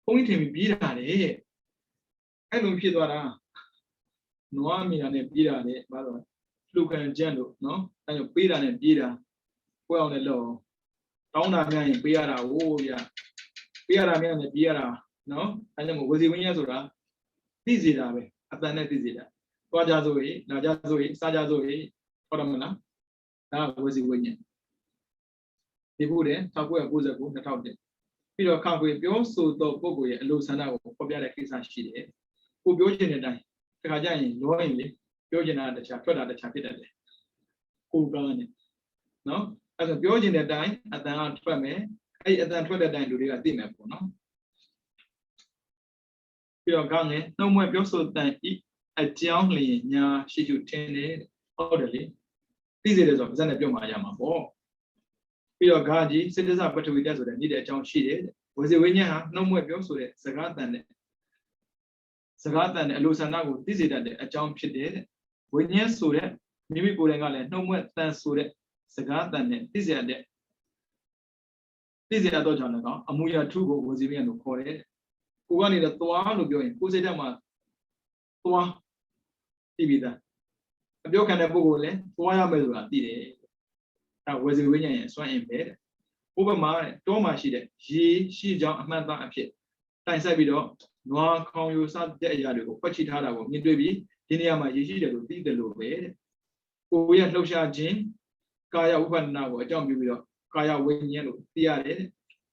ဘုန်းကြီးထင်ပြီးပြေးတာလေအဲ့လိုဖြစ်သွားတာနွားမြင်တာနဲ့ပြေးတာလေဘာလို့လူခံကျန်းလို့နော်အဲ့လိုပေးတာနဲ့ပြေးတာကိုယ်အောင်လည်းလောတောင်းတာများရင်ပေးရတာဟိုးဗျာပေးရတာများနဲ့ပြေးရတာနော်အဲ့ကြောင့်ဝစီဝင်းရဆိုတာသိစေတာပဲအတန်နဲ့သိစေတာသွားကြဆိုရင်နာကြဆိုရင်စားကြဆိုရင်ဟုတ်တယ်မလား ဒါဝစီဝိညာဉ်ဒီဖို့တဲ့1999 2000ပြီးတော့ခါခွေပြောဆိုတော့ပုဂ္ဂိုလ်ရဲ့အလိုဆန္ဒကိုဖော်ပြတဲ့ကိစ္စရှိတယ်ကိုပြောချင်တဲ့အတိုင်းတခါကျရင်လောရင်လေပြောချင်တာတခြားထွက်တာတခြားဖြစ်တတ်တယ်ကိုကောင်းနေနော်အဲ့ဒါပြောချင်တဲ့အတိုင်းအတန်ကထွက်မယ်အဲ့အတန်ထွက်တဲ့အတိုင်းလူတွေကသိမယ်ပေါ့နော်ပြီးတော့ကောင်းငယ်နှုတ်မွဲပြောဆိုတဲ့အကြောင်းလျင်ညာရှိရှိထင်းတယ်ဟုတ်တယ်လေသိစေတယ်ဆိုတော့ပါဇက်နဲ့ပြောမှရမှာပေါ့ပြီးတော့ဂါကြီးစိတ္တစပထဝီတက်ဆိုတဲ့နေ့တဲ့အကြောင်းရှိတယ်ဝစီဝိညာဉ်ဟာနှုတ်မွဲပြောဆိုတဲ့စကားတန်တဲ့အလိုဆန္ဒကိုသိစေတတ်တဲ့အကြောင်းဖြစ်တယ်ဝိညာဉ်ဆိုတဲ့မိမိကိုယ်တိုင်ကလည်းနှုတ်မွဲတန်ဆိုတဲ့စကားတန်နဲ့သိစေတော့ကြောင့်လည်းအမှုရာထုကိုဝစီဝိညာဉ်လို့ခေါ်တယ်ကိုကနေတော့သွားလို့ပြောရင်ကိုယ်စိတ်ထဲမှာသွားသိပြီသားအပြောခံတဲ့ပုဂ္ဂိုလ်လည်းသွားရမယ်ဆိုတာသိတယ်အဲဝစီဝိညာဉ်ရဲ့စွမ်းအင်ပဲတဲ့ဥပမာတောမှာရှိတဲ့ရေရှိကြောင်းအမှန်သားအဖြစ်တိုင်ဆက်ပြီးတော့နွားခေါင်ယူစတဲ့အရာတွေကိုဖွက်ချိထားတာကိုမြင်တွေ့ပြီးဒီနေရာမှာရေရှိတယ်လို့သိတယ်လို့ပဲတဲ့ကိုယ်ရဲ့လှုပ်ရှားခြင်းကာယဥပဒနာကိုအကြောင်းပြုပြီးတော့ကာယဝိညာဉ်လို့သိရတယ်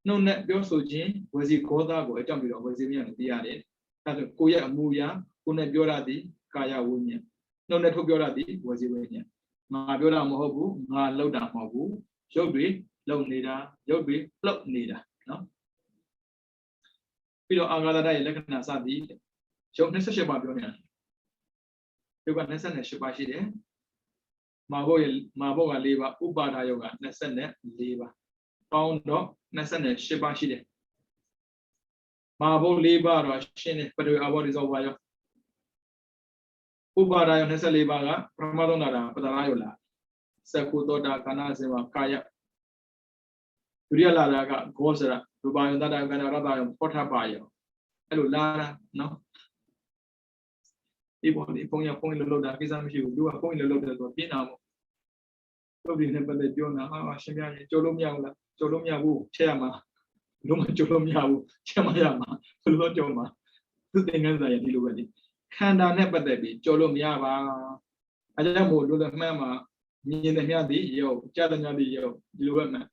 နှုတ်နဲ့ပြောဆိုခြင်းဝစီဂောသားကိုအကြောင်းပြုတော့ဝစီဝိညာဉ်လို့သိရတယ်အဲဒါကိုယ့်ရဲ့အမှုရာကိုယ်နဲ့ပြောရသည်ကာယဝိညာဉ်နှုတ်နဲ့ထုတ်ပြောရသည်ဝစီဝိညာဉ်ငါပြောတာမဟုတ်ဘူးငါလှုပ်တာမဟုတ်ဘူးရုပ်တွေလှုပ်နေတာရုပ်တွေလှုပ်နေတာနော်ပြီးတော့အာဂါဒရဲ့လက္ခဏာစသည်ရုပ်28ပါပြောနေတာရုပ်က28ပါရှိတယ်မာဘုတ်က4ပါဥပါဒယုတ်က24ပါပေါင်းတော့28ပါရှိတယ်မာဘုတ်4ပါတော့ရှင်းတယ်ပထဝီအဘောဒီဇောဝါယောဥပါဒယုတ်24ပါကပရမသုံးနာတာပတ္တရာယုတ်လားစကုသောတာကနာစေဝကာယဒုတိယလာတာကဂောစရရူပယုတ်တတကနာရတယုတ်ပောထပါယောအဲ့လိုလာတာနော်ဒီပေါ်ဒီပုံရပုံလို့လောက်တာကိစ္စမရှိဘူးသူကပုံလို့လောက်တယ်ဆိုတော့ပြင်းတာပေါ့ပုဒ်ဒီနဲ့ပတ်သက်ပြောတာရှင်ပြရင်ကြိုလို့မရဘူးလားကြိုလို့မရဘူးချက်ရမှာလုံးဝကြိုလို့မရဘူးချက်မရမှာဘယ်လိုကြိုမှာသူသင်္ကန်းစာရဒီလိုပဲဒီခန္ဓာနဲ့ပတ်သက်ပြီးကြိုလို့မရပါအဲကြောင့်မို့လို့လည်းမှန်းမှာမြင်တဲ့မြတ်ဒီရုပ်ကြားတဲ့မြတ်ဒီရုပ်ဒီလိုပဲမှန်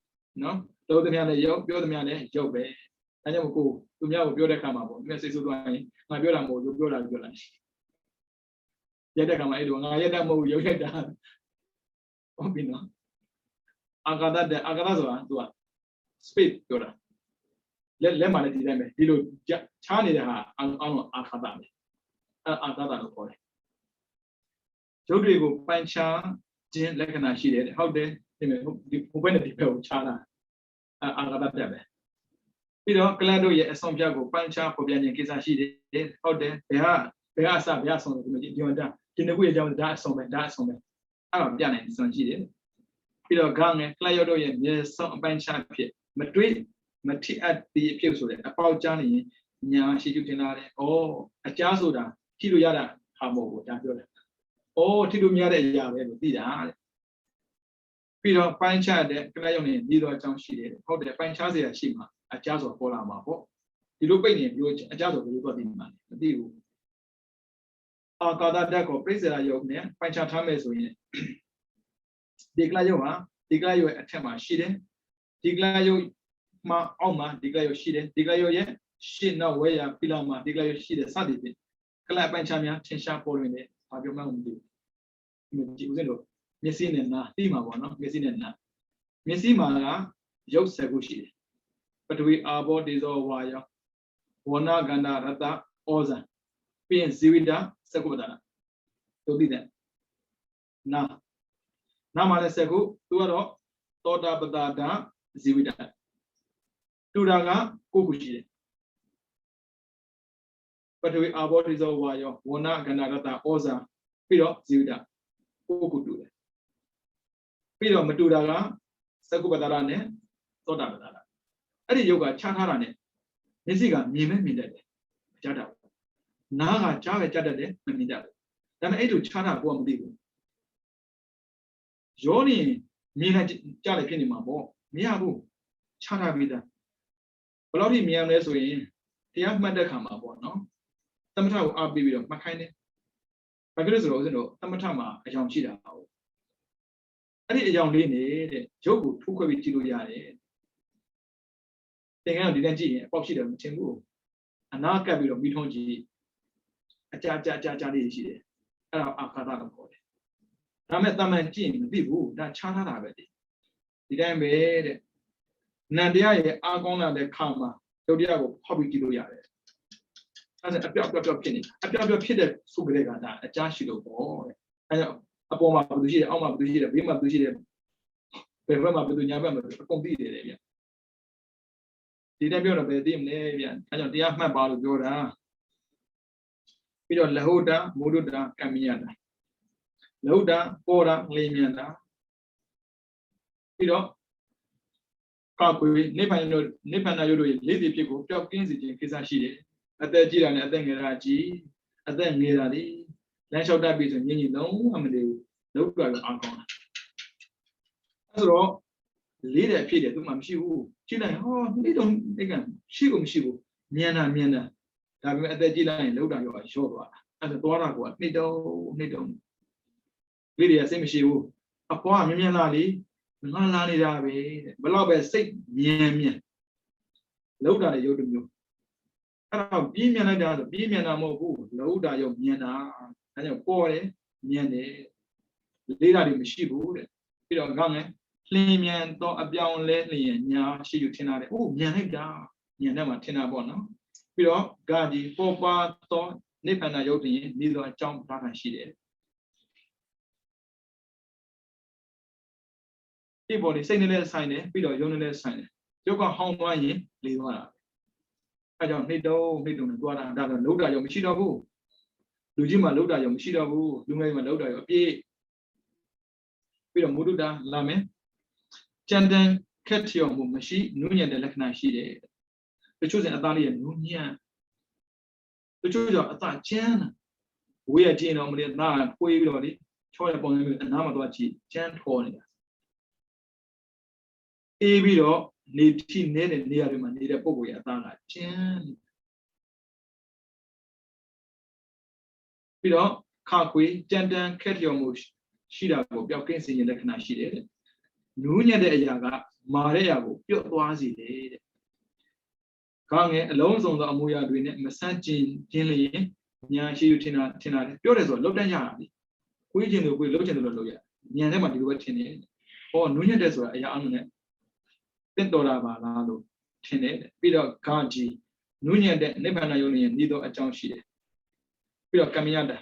နော်တော်တဲ့မြတ်နဲ့ရုပ်ပြောတဲ့မြတ်နဲ့ရုပ်ပဲအဲကြောင့်မို့ကိုသူများကိုပြောတဲ့ခါမှာပေါ့မြတ်စိတ်ဆိုးသွားရင်ငါပြောတာမဟုတ်လို့ပြောတာပြောလိုက်ရက်တဲ့ခါမှာအဲ့လိုငါရက်တဲ့မဟုတ်ရုပ်ရက်တာဟုတ်ပြီနော်အာဂါဒဆိုတာသူက space ပြောတာလက်မှာလည်းဒီတိုင်းပဲဒီလိုချားနေတဲ့ဟာအောင်အာဂါဒပဲအာဂါဒလို့ခေါ်တယ်ရုပ်တွေကိုပိုင်ခြားခြင်းလက္ခဏာရှိတယ်ဟုတ်တယ်ဒီမဲ့ဒီဘက်နဲ့ဒီဘက်ကိုခြားတာအာဂါဒတက်ပဲပြီးတော့ကလတ်တို့ရဲ့အဆောင်ပြကိုပိုင်ခြားပေါ်ပြခြင်းကိစ္စရှိတယ်ဟုတ်တယ်ဘယ်ကအစဘယ်အဆောင်ဒီမှာဒီမှာဒီနှစ်ခုရဲ့အကြောင်းဒါအဆောင်ပဲအဲ့တော့ပြနိုင်စွမ်းရှိတယ်ပြီးတော့ဂငယ်ကလတ်တို့ရဲ့မြေဆောင်အပိုင်ခြားဖြစ်မတွေးမထိအပ်ဒီအဖြစ်ဆိုတဲ့အပေါက်ကြားနေညာရှိကျတင်လာတယ်ဩအကြားဆိုတာထိလို့ရတာဟာမဟုတ်ဘူးဒါပြောတယ်ဩထိလို့မရတဲ့အရာပဲလို့သိတာတဲ့ပြီးတော့ပိုင်ခြားတဲ့ကလတ်ရုံနဲ့ပြီးတော့အကြောင်းရှိတယ်ဟုတ်တယ်ပိုင်ခြားစရာရှိမှာအကြားဆိုပေါ်လာမှာပေါ့ဒီလိုပိတ်နေပြီးအကြားဆိုဘယ်လိုသွားသိမှာလဲမသိဘူးအာကာဒတက်ကိုပြိစ္ဆရာယုတ်နဲ့ပိုင်ခြားထားမယ်ဆိုရင်ဒီကလတ်ရုံဟာဒီကလတ်ရုံရဲ့အထက်မှာရှိတယ်ဒီကလတ်ရုံမှာအောက်မှာဒီကလတ်ရုံရှိတယ်ဒီကလတ်ရုံရဲ့ရှင်းနောက်ဝဲရပြလောက်မှာဒီကလတ်ရုံရှိတယ်စသည်ဖြင့်ကလတ်ပိုင်ခြားများထင်ရှားပေါ်လွင်တယ်ဘာပြောမှမသိဘူးဒီဦးဇင်းတို့မျက်စိနဲ့နားသိမှာပေါ့နော်မျက်စိနဲ့နားမျက်စိမှာကရုပ်ဆက်ခုရှိတယ်ပထဝီအာဘောဒေဇောဝါယောဝဏကန္ဓရတဩဇံပြီးရင်ဇီဝိတစကုပ္ပဒါတို့သိတယ်နာမှာလည်းစကုသူကတော့သောတာပတ္တာဇီဝိတတူတာကကိုခုရှိတယ်ပထဝီအာဘောဒေဇောဝါယောဝဏကန္ဓရတဩဇံပြီးတော့ဇီဝိတကိုခုတူတယ်ပြီးတော့မတူတာကစကုပ္ပဒါနဲ့သောတာပတ္တာအဲ့ဒီယုတ်ကခြားထားတာနဲ့မျက်စိကမြင်မဲ့မြင်တတ်တယ်ကြားတာနားကကြားပဲကြားတတ်တယ်မမြင်တတ်ဘူးဒါပေမဲ့အဲ့လိုခြားတာကိုကမသိဘူးယောနေမြင်လိုက်ကြားလိုက်ဖြစ်နေမှာပေါ့မရဘူးခြားထားပြီးသားဘယ်လောက်ထိမြင်ရမလဲဆိုရင်တရားမှတ်တဲ့ခါမှာပေါ့နော်သမထကိုအားပေးပြီးတော့မှတ်ခိုင်းတယ်ဘာဖြစ်လို့ဆိုတော့ဦးဇင်းတို့သမထမှာအကြောင်းရှိတာဟုတ် အဲ့ဒီအကြောင်းလေးနေတဲ့ရုပ်ကိုထိုးခွဲပြီးကြည့်လို့ရတယ်သင်္ကန်းကိုဒီတန်းကြည့်ရင်အပေါက်ရှိတယ်မထင်ဘူးအနာကပ်ပြီးတော့မိထုံးကြည့်အကြာလေးရှိတယ်အဲ့ဒါအခါသလို့ခေါ်တယ်ဒါမဲ့တာမန်ကြည့်ရင်မသိဘူးဒါခြားထားတာပဲဒီတိုင်းပဲတဲ့နန္တရားရဲ့အာကောင်းလာတဲ့ခါမှာဒုတိယကိုဖောက်ပြီးကြည့်လို့ရတယ်အဲ့ဒါအပြောက်ဖြစ်နေအပြောက်ဖြစ်တဲ့စုကလေးကဒါအကြာရှိလို့ပေါ့တဲ့အဲ့တော့အပေါ်မှာဘယ်သူရှိတယ်အောက်မှာဘယ်သူရှိတယ်ဘေးမှာဘယ်သူရှိတယ်ဘယ်ဘက်မှာဘယ်သူညာဘက်မှာအကုန်သိတယ်ဗျဒီတိုင်းပြောတော့ဘယ်သိမလဲဗျအဲ့ကြောင့်တရားမှတ်ပါလို့ပြောတာပြီးတော့လဟုတာမုဒုတာကမ္မယတာလဟုတာပေါ်တာလင်းမြန်တာပြီးတော့ကောက်ကွေနိဗ္ဗာန်တို့ရဲ့လေးစီဖြစ်ကိုပျောက်ကင်းစေခြင်းကိစ္စရှိတယ်အသက်ကြီးတာနဲ့အသက်ငယ်တာကြီးအသက်ငယ်တာလေလမ်းလျှောက်တတ်ပြီဆိုရင်ညင်လုံးဝမတည်ဘူးလောက်တော့အာကောင်းတာအဲ့တော့လေးတဲ့အဖြစ်တယ်သူမှမရှိဘူးကြည့်လိုက်ဟောနေ့တုန်းအဲ့ကရှိကိုမရှိဘူးမြန်တာဒါပေမဲ့အသက်ကြီးလိုက်ရင်လောက်တာရောရှော့သွားတာအဲ့ဒါသွားတာကနှစ်တုန်းလေးတွေကစိတ်မရှိဘူးအပွားမြင်လာလေငါလာနေတာပဲတဲ့ဘလောက်ပဲစိတ်မြန်လောက်တာလည်းရုပ်တစ်မျိုးအဲ့တော့ပြင်းမြန်လိုက်တာဆိုပြင်းမြန်တာမဟုတ်ဘူးလောက်တာရုပ်မြန်တာအဲကြောင့်ပေါ်တယ်မြန်တယ်လေးတာတွေမရှိဘူးတဲ့ပြီးတော့ငါငယ်လင်းမြန်တော့အပြောင်းလဲလျင်ညာရှိယူထင်တာတဲ့အိုးမြန်လိုက်တာမြန်တယ်မှာထင်တာပေါ့နော်ပြီးတော့ဂါကြီးပေါ်ပါတော့နိဗ္ဗာန်ရုပ်တည်နေတော့အကြောင်းထားတာရှိတယ်ဒီပေါ်ဒီစိတ်နဲ့လည်းဆိုင်တယ်ပြီးတော့ယုံနဲ့လည်းဆိုင်တယ်ရုပ်ကဟောင်းသွားရင်လေသွားတာအဲကြောင့်နှိမ့်တုံနဲ့သွားတာဒါဆိုလောက်တာရုံမရှိတော့ဘူးလူကြီးမှလောက်တာရုံမရှိတော့ဘူးလူငယ်မှလောက်တာရုံအပြည့်ပြီးတော့မုဒုတာလာမယ်ကြံတန်ခက်ထျော်မှုမရှိနုညံ့တဲ့လက္ခဏာရှိတယ်တချို့စင်အသားလေးရနုညံ့တချို့ကြောင့်အသားကျန်းဝေးရကျင်းတော့မလို့နားဖွေးပြီးတော့လေချောရပုံမျိုးအနားမှာသွားကြည့်ကျန်းထော်နေတာအေးပြီးတော့နေတိနေတဲ့နေရာတွေမှာနေတဲ့ပုံကိုရအသားကကျန်းပြီးတော့ခါခွေကြံတန်ခက်ထျော်မှုရှိတာကိုပျောက်ကင်းစေခြင်းလက္ခဏာရှိတယ်တဲ့နူးညံ့တဲ့အရာကမာတဲ့အရာကိုပြုတ်သွားစေတယ်တဲ့ခေါင်းငယ်အလုံးစုံသောအမူအရာတွေနဲ့မဆန့်ကျင်ခြင်းလျင်ညာရှိယူထင်တာတယ်ပြောတယ်ဆိုတော့လောက်တန်းရတာလေခွေးခြင်းတို့ခွေးလှုပ်ခြင်းတို့လှုပ်ရညံထဲမှာဒီလိုပဲထင်တယ်ဟောနူးညံ့တဲ့ဆိုတာအရာအမှုနဲ့တင့်တော်တာပါလားလို့ထင်တယ်ပြီးတော့ဂါကြီးနူးညံ့တဲ့နိဗ္ဗာန်ရုံနဲ့ဤသောအကြောင်းရှိတယ်ပြီးတော့ကမ္မယတာ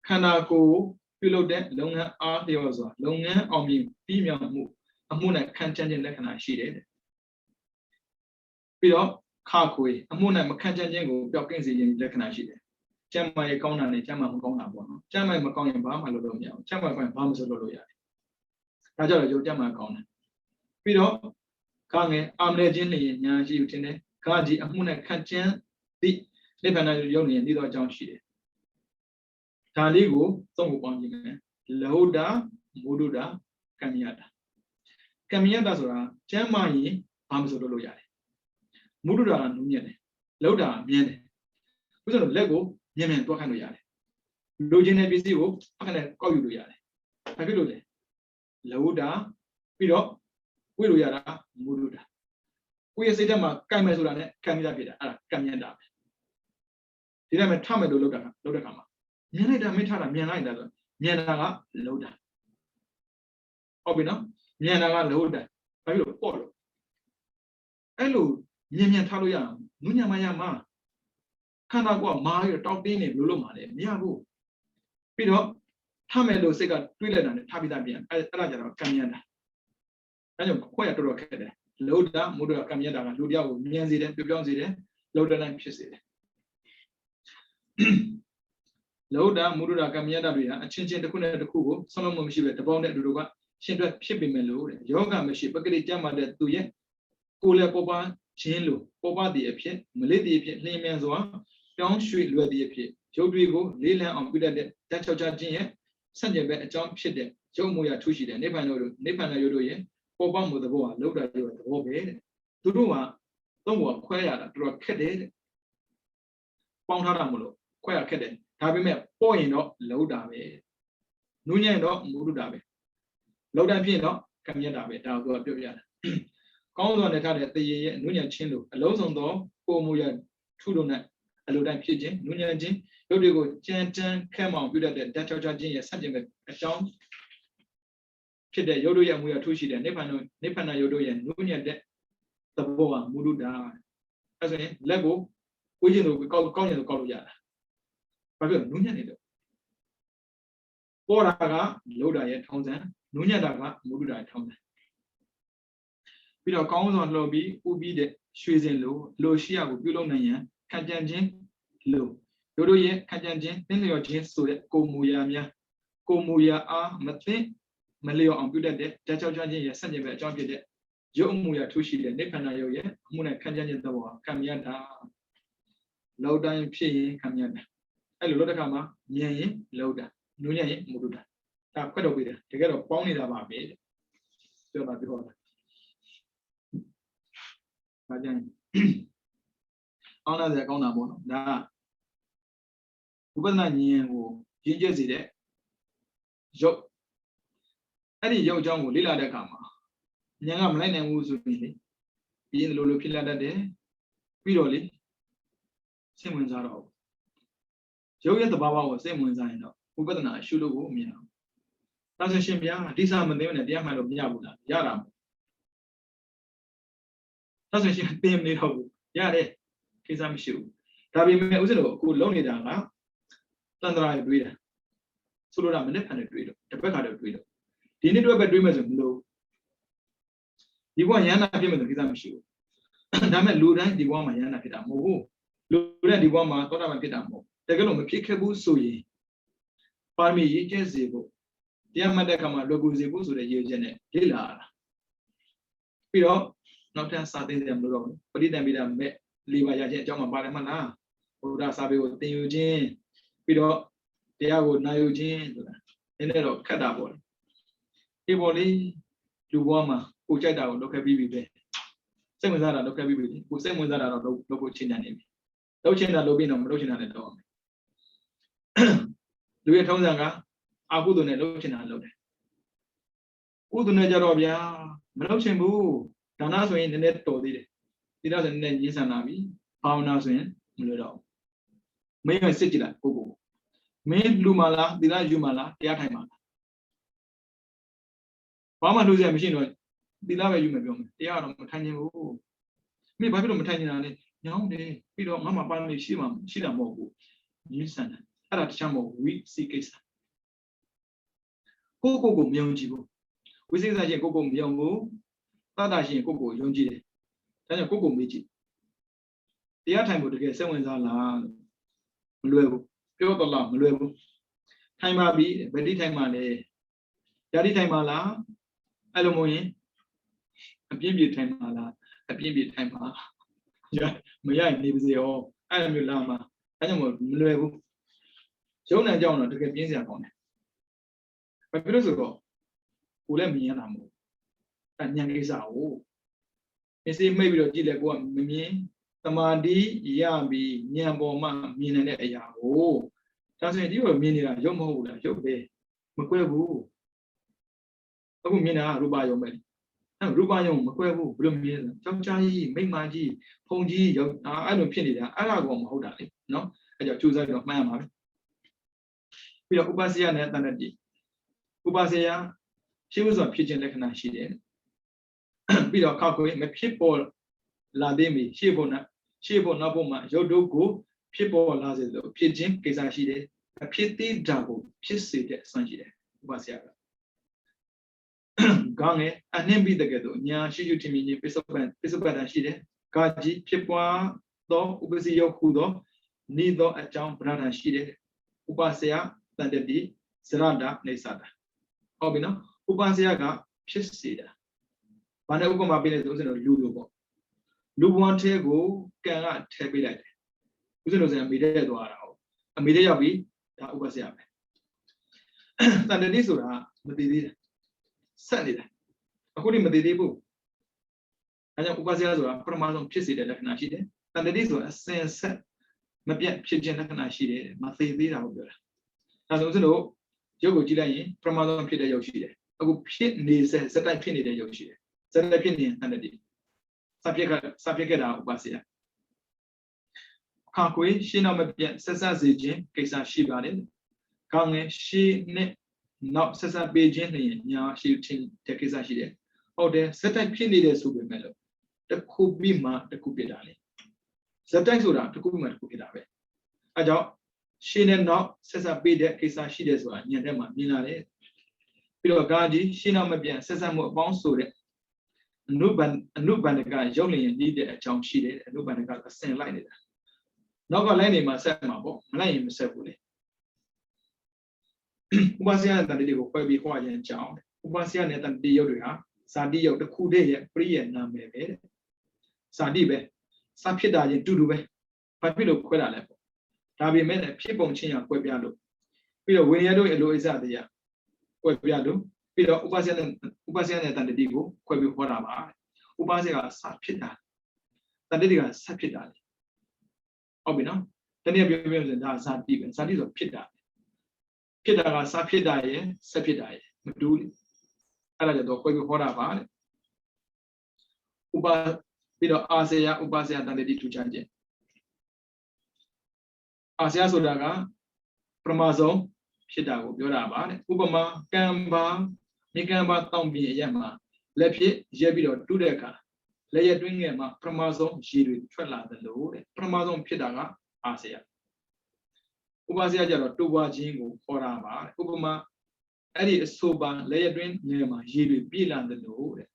ခန္ဓာကိုယ်ပြုလုပ်တဲ့လုပ်ငန်းအားလျော်စွာလုပ်ငန်းအောင်မြင်ပြီးမြောက်မှုအမှုနဲ့ခံချမ်းခြင်းလက္ခဏာရှိတယ်ပြီးတော့ခါခွေအမှုနဲ့မခံချမ်းခြင်းကိုပျောက်ကင်းစေခြင်းလက္ခဏာရှိတယ်ကျမ်းမာရေးကောင်းတာနဲ့ကျမ်းမာမကောင်းတာပေါ့နော်ကျမ်းမာရေးမကောင်းရင်ဘာမှလုပ်လို့မရဘူးကျမ်းမာကောင်းရင်ဘာမှမလုပ်လို့ရတယ်ဒါကြောင့်ရုပ်ကျမ်းမာကောင်းတယ်ပြီးတော့ခါငယ်အာမလဲခြင်းနဲ့ညာရှိယူခြင်းနဲ့ခါကြီးအမှုနဲ့ခံချမ်းသည့်နိဗ္ဗာန်ရုပ်နဲ့ဤသောအကြောင်းရှိတယ်ဒါလေးကိုသုံးဖို့ပေါင်းကြည့်မယ်လဟုတာမုဒုတာကမ္မယတာဆိုတာကျမ်းမာရင်ဘာမှမလုပ်လို့ရတယ်မုဒုတာကနူးညံ့တယ်လဟုတာမြင်တယ်ဥစ္စာတော့လက်ကိုမြင်တွားခိုင်းလို့ရတယ်လိုချင်တဲ့ပစ္စည်းကိုအခနဲ့ကောက်ယူလို့ရတယ်ဘာဖြစ်လို့လဲလဟုတာပြီးတော့ဝိလို့ရတာမုဒုတာကိုယ့်ရဲ့စိတ်ထဲမှာကြိုက်မယ်ဆိုတာနဲ့ကမ္မယဖြစ်တာအဲ့ဒါကမ္မယတာပဲဒီတိုင်းမှာထမယ်လို့လုပ်တဲ့ခါမှာမြင်လိုက်တာမင်းထားတာမြင်လိုက်တာဆိုမြင်တာကလုံးတာဟုတ်ပြီနော်မြင်တာကလုံးတာဘာဖြစ်လို့ပေါ့လို့အဲ့လိုမြင်ထားလို့ရအောင်နုညံမရမှာခန္ဓာကိုယ်ကမာရတောက်တင်းနေဘယ်လိုလုပ်မှာလဲမရဘူးပြီးတော့ထမယ်လို့စိတ်ကတွေးလိုက်တာနဲ့ထားပြီးသားပြန်အဲ့ဒါကြတော့ကံမြတ်တာအဲ့ကြောင့်ခွဲရတော်တော်ခက်တယ်လုံးတာမုဒ္ဒရာကံမြတ်တာကလူတယောက်ကိုမြင်စေတယ်ပြောင်းစေတယ်လုံးတန်းဖြစ်စေတယ်လောဒမုဒ္ဒရာကမ္မယတတွေဟာအချင်းချင်းတစ်ခုနဲ့တစ်ခုကိုဆုံးလုံးမရှိပဲတပေါင်းနဲ့အတူတူကရှင်တွဲဖြစ်ပေမဲ့လို့ယောဂမရှိပကတိကြမ်းမာတဲ့သူရဲ့ကိုယ်လည်းပေါ်ပါခြင်းလို့ပေါ်ပါတဲ့အဖြစ်မလေးတဲ့အဖြစ်လျင်မြန်စွာပြောင်းရွှေ့လွယ်တဲ့အဖြစ်ရုပ်တွေကိုလေးလံအောင်ပြုတတ်တဲ့ဓာတ်ချောက်ချခြင်းရဲ့ဆန့်ကျင်ဘက်အကြောင်းဖြစ်တဲ့ရုပ်မူရထူးရှိတဲ့နိဗ္ဗာန်ရုပ်တို့ရဲ့ပေါ်ပါမှုသဘောဟာလောဒရုပ်သဘောပဲတဲ့သူတို့ကသုံးပေါ်ခွဲရတာတော်တော်ခက်တယ်တဲ့ပေါင်းထားတာမလို့ခွဲရခက်တယ်ဒါပေမဲ့ပေါ့ရင်တော့လောတာပဲ နူးညံ့တော့မုဒ္ဒတာပဲလောက်တိုင်းဖြစ်တော့ကမြတ်တာပဲဒါကိုပြောပြတာကောင်းစွာနဲ့ထားတဲ့တရေရဲ့နူးညံ့ခြင်းလို့အလုံးစုံသောပုံမူရထုလို့နဲ့အလိုတိုင်းဖြစ်ခြင်းနူးညံ့ခြင်းရုပ်တွေကိုကြမ်းတမ်းခက်မောင်ပြုတတ်တဲ့ဓာတ်ချောချခြင်းရဲ့ဆက်ကျင်မဲ့အကြောင်းဖြစ်တဲ့ရုပ်တို့ရဲ့မူရထုရှိတဲ့နိဗ္ဗာန်ရုပ်တို့ရဲ့နူးညံ့တဲ့သဘောကမုဒ္ဒတာအဲဆိုရင်လက်ကိုဝိကျင်တို့ကောင်းရင်တော့ကောက်လို့ရတာဘာဖြစ်နူးညံ့နေတော့ပေါ်တာကလောက်တာရဲ့ထောင်းစံနူးညံ့တာကမုဒ္ဒတာထောင်းစံပြီးတော့ကောင်းစွာလှော်ပြီးဥပြီးတဲ့ရွှေစင်လိုရှိရကိုပြုလုပ်နိုင်ရန်ခံကြံခြင်းလို့တို့ရဲ့ခံကြံခြင်းသင်လျော်ခြင်းဆိုတဲ့ကိုမူရာများကိုမူရာအားမသိမလျော်အောင်ပြုတတ်တဲ့ဓာတ်ချောက်ချခြင်းရဲ့ဆက်ကျင်ပဲအကြောင်းဖြစ်တဲ့ရုပ်အမူအရာထူးရှိတဲ့နိဗ္ဗာန်ရုပ်ရဲ့အမှုနဲ့ခံကြခြင်းသဘောခံရတာလောက်တိုင်းဖြစ်ရင်ခံရတာအဲ့လိုလောက်တဲ့ခါမှာဉာဏ်ရင်လောက်တာနူးညံ့ရင်မုဒ္ဒတာဒါခွက်တော့ပြီးတယ်တကယ်တော့ပေါင်းနေတာပါပဲပြောတာပြောတာဒါကြရင်အောင်းလာစရာကောင်းတာပေါ့နော်ဒါဝိပဿနာဉာဏ်ကိုရင်းကျက်စေတဲ့ရုပ်အဲ့ဒီရုပ်အကြောင်းကိုလေ့လာတဲ့အခါမှာဉာဏ်ကမလိုက်နိုင်ဘူးဆိုရင်လေပြင်းလိုဖြစ်လာတတ်တယ်ပြီးတော့လေစိတ်ဝင်စားတော့ရုပ်ရဲ့သဘာဝကိုစိတ်ဝင်စားရင်တော့ဝိပဿနာရှုလို့ကိုမရဘူးဒါဆိုရှင်ဗျာအတိစာမသိဘူးနဲ့တရားမှန်လို့မရဘူးလားရတာဒါဆိုရှင်သင်နေတော့ဘူးရတယ်ကိစ္စမရှိဘူးဒါပေမဲ့ဥစ္စာတို့အခုလုံးနေတာကတန်ត្រာရတွေးတာဆိုလိုတာမနေ့ဖန်နဲ့တွေးတော့တစ်ဘက်ကတော့တွေးတော့ဒီနေ့တွေးပဲတွေးမယ်ဆိုမလို့ဒီဘဝရဟန္တာဖြစ်မယ်ဆိုကိစ္စမရှိဘူးဒါပေမဲ့လူတိုင်းဒီဘဝမှာရဟန္တာဖြစ်တာမဟုတ်ဘူးလူတိုင်းဒီဘဝမှာသောတာပန်ဖြစ်တာမဟုတ်တကယ်လို့မဖြစ်ခဲ့ဘူးဆိုရင်ပါရမီရည်ကျက်စေဖို့တရားမှတ်တဲ့အခါမှာလွယ်ကူစေဖို့ဆိုတဲ့ရည်ရွယ်ချက်နဲ့လေ့လာတာပြီးတော့နောက်ထပ်စာသင်တယ်မလို့တော့ပဋိသင်္ပိဒမဲ့လေးပါရခြင်းအကြောင်းမှာပါတယ်မလားဘုရားစာပေကိုသင်ယူခြင်းပြီးတော့တရားကိုနာယူခြင်းဆိုတာနည်းနည်းတော့ခက်တာပေါ့ဒီပေါ်လေးလူဘဝမှာကိုကြိုက်တာကိုလုပ်ခဲ့ပြီးပြီပဲစိတ်ဝင်စားတာလုပ်ခဲ့ပြီးပြီကိုစိတ်ဝင်စားတာတော့လုပ်ဖို့ချင်းနေပြီလုပ်ချင်းတာလုပ်ပြီးတော့မလုပ်ချင်းတာလည်းလုပ်အောင်လူရဲ့ထုံးစံကအကုသိုလ်နဲ့လုပ်ချင်းတာလုပ်တယ်ကုသိုလ်နဲ့ကြတော့ဗျာမလုပ်ချင်းဘူးဒါနဆိုရင်နည်းနည်းတော်သေးတယ်သီလဆိုရင်နည်းနည်းရင်းဆန်လာပြီဘာဝနာဆိုရင်မလွယ်တော့ဘူးမင်းရဲ့စစ်ကြည့်လိုက်ကိုမင်းလူမလားသီလယူမလားတရားထိုင်မလားဘာမှလူစရာမရှိတော့သီလပဲယူမယ်ပြောမယ်တရားတော့မထိုင်ခြင်းဘူးမင်းဘာဖြစ်လို့မထိုင်နေတာလဲညောင်းတယ်ပြီးတော့ငါမှပါမယ်ရှိတာမဟုတ်ဘူးရင်းဆန်တယ်အဲ့ဒါတခြားမဟုတ်ဝိသိကိစ္စကိုမယုံကြည်ဘူးဝိသိကိစ္စချင်းကိုမယုံဘူးသတ္တရှင်ကိုယုံကြည်တယ်ဒါကြောင့်ကိုမေးကြည့်တရားထိုင်ဖို့တကယ်စိတ်ဝင်စားလားမလွယ်ဘူးပြောတော့လားမလွယ်ဘူးထိုင်ပါပြီဗတိထိုင်ပါလေဓာတိထိုင်ပါလားအဲ့လိုမဟုတ်ရင်အပြင်းပြေထိုင်ပါလားအပြင်းပြေထိုင်ပါမရရင်နေပါစေဟောအဲ့လိုမျိုးလာမှာဒါကြောင့်မလွယ်ဘူးရုံးနိုင်ကြအောင်တော့တကယ်ပြင်းစရာကောင်းတယ်ဘာဖြစ်လို့ဆိုတော့ကိုလည်းမြင်ရတာမဟုတ်ဉာဏ်ကိစ္စကိုမျက်စိမိတ်ပြီးတော့ကြည့်လဲကိုကမမြင်သမာဓိရပြီးဉာဏ်ပေါ်မှာမြင်နေတဲ့အရာကိုဒါဆိုရင်ဒီလိုမြင်နေတာရုပ်မဟုတ်ဘူးလားရုပ်ပဲမကွဲဘူးအခုမြင်တာရူပယုံပဲအဲရူပယုံမကွဲဘူးဘယ်လိုမြင်လဲကြောက်ကြားကြီးမိမ့်မကြီးဖုန်ကြီးရုပ်အဲ့လိုဖြစ်နေတာအဲ့ဒါကောမဟုတ်တာလေနော်အဲ့ကြောင့်ကြိုးစားပြီးတော့မှန်းရမှာပဲပြီးတော့ဥပ္ပစီယနဲ့တဏ္ဍတိဥပ္ပစီယရှိဥစွာဖြစ်ခြင်းလက္ခဏာရှိတယ်ပြီးတော့ခောက်ကိုမဖြစ်ပေါ်လာသေးမီရှေ့ဖို့နောက်ဖို့မှာရုပ်တို့ကိုဖြစ်ပေါ်လာစေလို့ဖြစ်ခြင်းကိစ္စရှိတယ်ဖြစ်သေးတာကိုဖြစ်စေတဲ့အစွမ်းရှိတယ်ဥပ္ပစီယကကောင်းတယ်အနှင်းပြီးတကယ်တော့ညာရှိရှိထင်မြင်ခြင်းပစ္စုပန်တန်ရှိတယ်ကာကြီးဖြစ်ပွားသောဥပ္ပစီယခုသောနိသောအကြောင်းဗရဒံရှိတယ်ဥပ္ပစီယတန်တတိဇရဒနေသတာဟုတ်ပြီနော်ဥပ္ပစီယကဖြစ်စေတာဘာနဲ့ဥပမာပေးလဲဆိုတော့လူလိုပေါ့လူဘဝထဲကိုကံကထဲပေးလိုက်တယ်ဥစဉ်လို့ဆိုရင်အမေတဲ့သွားတာဟုတ်အမေတဲ့ရောက်ပြီဒါဥပ္ပစီယပဲတန်တတိဆိုတာမတည်သေးတယ်ဆက်နေတယ်အခုဒီမတည်သေးဘူးအဲကြောင့်ဥပ္ပစီယဆိုတာပထမဆုံးဖြစ်စေတဲ့လက္ခဏာရှိတယ်တန်တတိဆိုတာအစဉ်ဆက်မပြတ်ဖြစ်ခြင်းလက္ခဏာရှိတယ်မသေးသေးတာကိုပြောတာဒါဆိုဥစဉ်လို့ ရုပ်ကိုကြည့်လိုက်ရင်ပထမဆုံးဖြစ်တဲ့ရုပ်ရှိတယ်အခုဖြစ်နေစက်တိုက်ဖြစ်နေတဲ့ရုပ်ရှိတယ်စက်တိုက်ဖြစ်နေတဲ့တန်တတိစဖြစ်ခဲ့တာဥပါစေယခါခွေရှင်းတော့မပြတ်ဆက်ဆက်စေခြင်းကိစ္စရှိပါတယ်ကောင်းငယ်ရှင်းနဲ့နောက်ဆက်ဆက်ပေးခြင်းနဲ့ညာရှိခြင်းတဲ့ကိစ္စရှိတယ်ဟုတ်တယ်စက်တိုက်ဖြစ်နေတဲ့ဆိုပေမဲ့လို့တခုပြီးမှတခုပြတာလေစက်တိုက်ဆိုတာတခုပြီးမှတခုပြတာပဲအဲကြောင့်ရှင်းနဲ့နောက်ဆက်ဆက်ပေးတဲ့ကိစ္စရှိတယ်ဆိုတာညံတဲ့မှာမြင်လာတယ်ပြီးတော့ကာကြီးရှင်းတော့မပြတ်ဆက်ဆက်မှုအပေါင်းဆိုတဲ့အနုဘန္ဒကရုပ်လျင်ကြီးတဲ့အကြောင်းရှိတယ်အနုဘန္ဒကအစင်လိုက်နေတာနောက်ကလိုက်နေမှာဆက်မှာပေါ့မလိုက်ရင်မဆက်ဘူးလေဥပ္ပစီယနဲ့တန်တိကိုခွဲပြီးဟောရင်ကြောင်းဥပ္ပစီယနဲ့တန်တိရုပ်တွေဟာဇာတိရုပ်တစ်ခုတည်းရဲ့ပရိယေနာမည်ပဲဇာတိပဲစဖြစ်တာချင်းတူတူပဲဘာဖြစ်လို့ခွဲတာလဲပေါ့ဒါပေမဲ့ဖြစ်ပုံချင်းရခွဲပြလို့ပြီးတော့ဝိညာဉ်တို့အလိုအစတရားခွဲပြလို့ပြီးတော့ဥပ္ပစီယနဲ့တန်တိကိုခွဲပြီးဟောတာပါဥပ္ပစီယကစဖြစ်တာတန်တိကဆက်ဖြစ်တာဟုတ်ပြီနော်တနည်းပြောဆိုရင်ဒါဇာတိပဲဇာတိဆိုဖြစ်တာဖြစ်တာကစဖြစ်တာရဲ့ဆက်ဖြစ်တာရဲ့မတူဘူးအဲ့ဒါကြတော့ခွဲပြီးဟောတာပါတဲ့ဥပပြီးတော့အာစေယဥပစေယတန်တိထူချခြင်းအာစေယဆိုတာကပထမဆုံးဖြစ်တာကိုပြောတာပါတဲ့ဥပမာကံပါမြေကံပါတောင်းပြင်အရက်မှာလက်ဖြစ်ရဲပြီးတော့တူးတဲ့အခါလက်ရတွင်းငယ်မှာပထမဆုံးရေတွေထွက်လာတယ်လို့တဲ့ပထမဆုံးဖြစ်တာကအာစေယဥပစေယကျတော့တူပွားခြင်းကိုခေါ်တာပါတဲ့ဥပမာအဲ့ဒီအဆိုပါလက်ရတွင်းငယ်မှာရေတွေပြည့်လာတယ်လို့တဲ့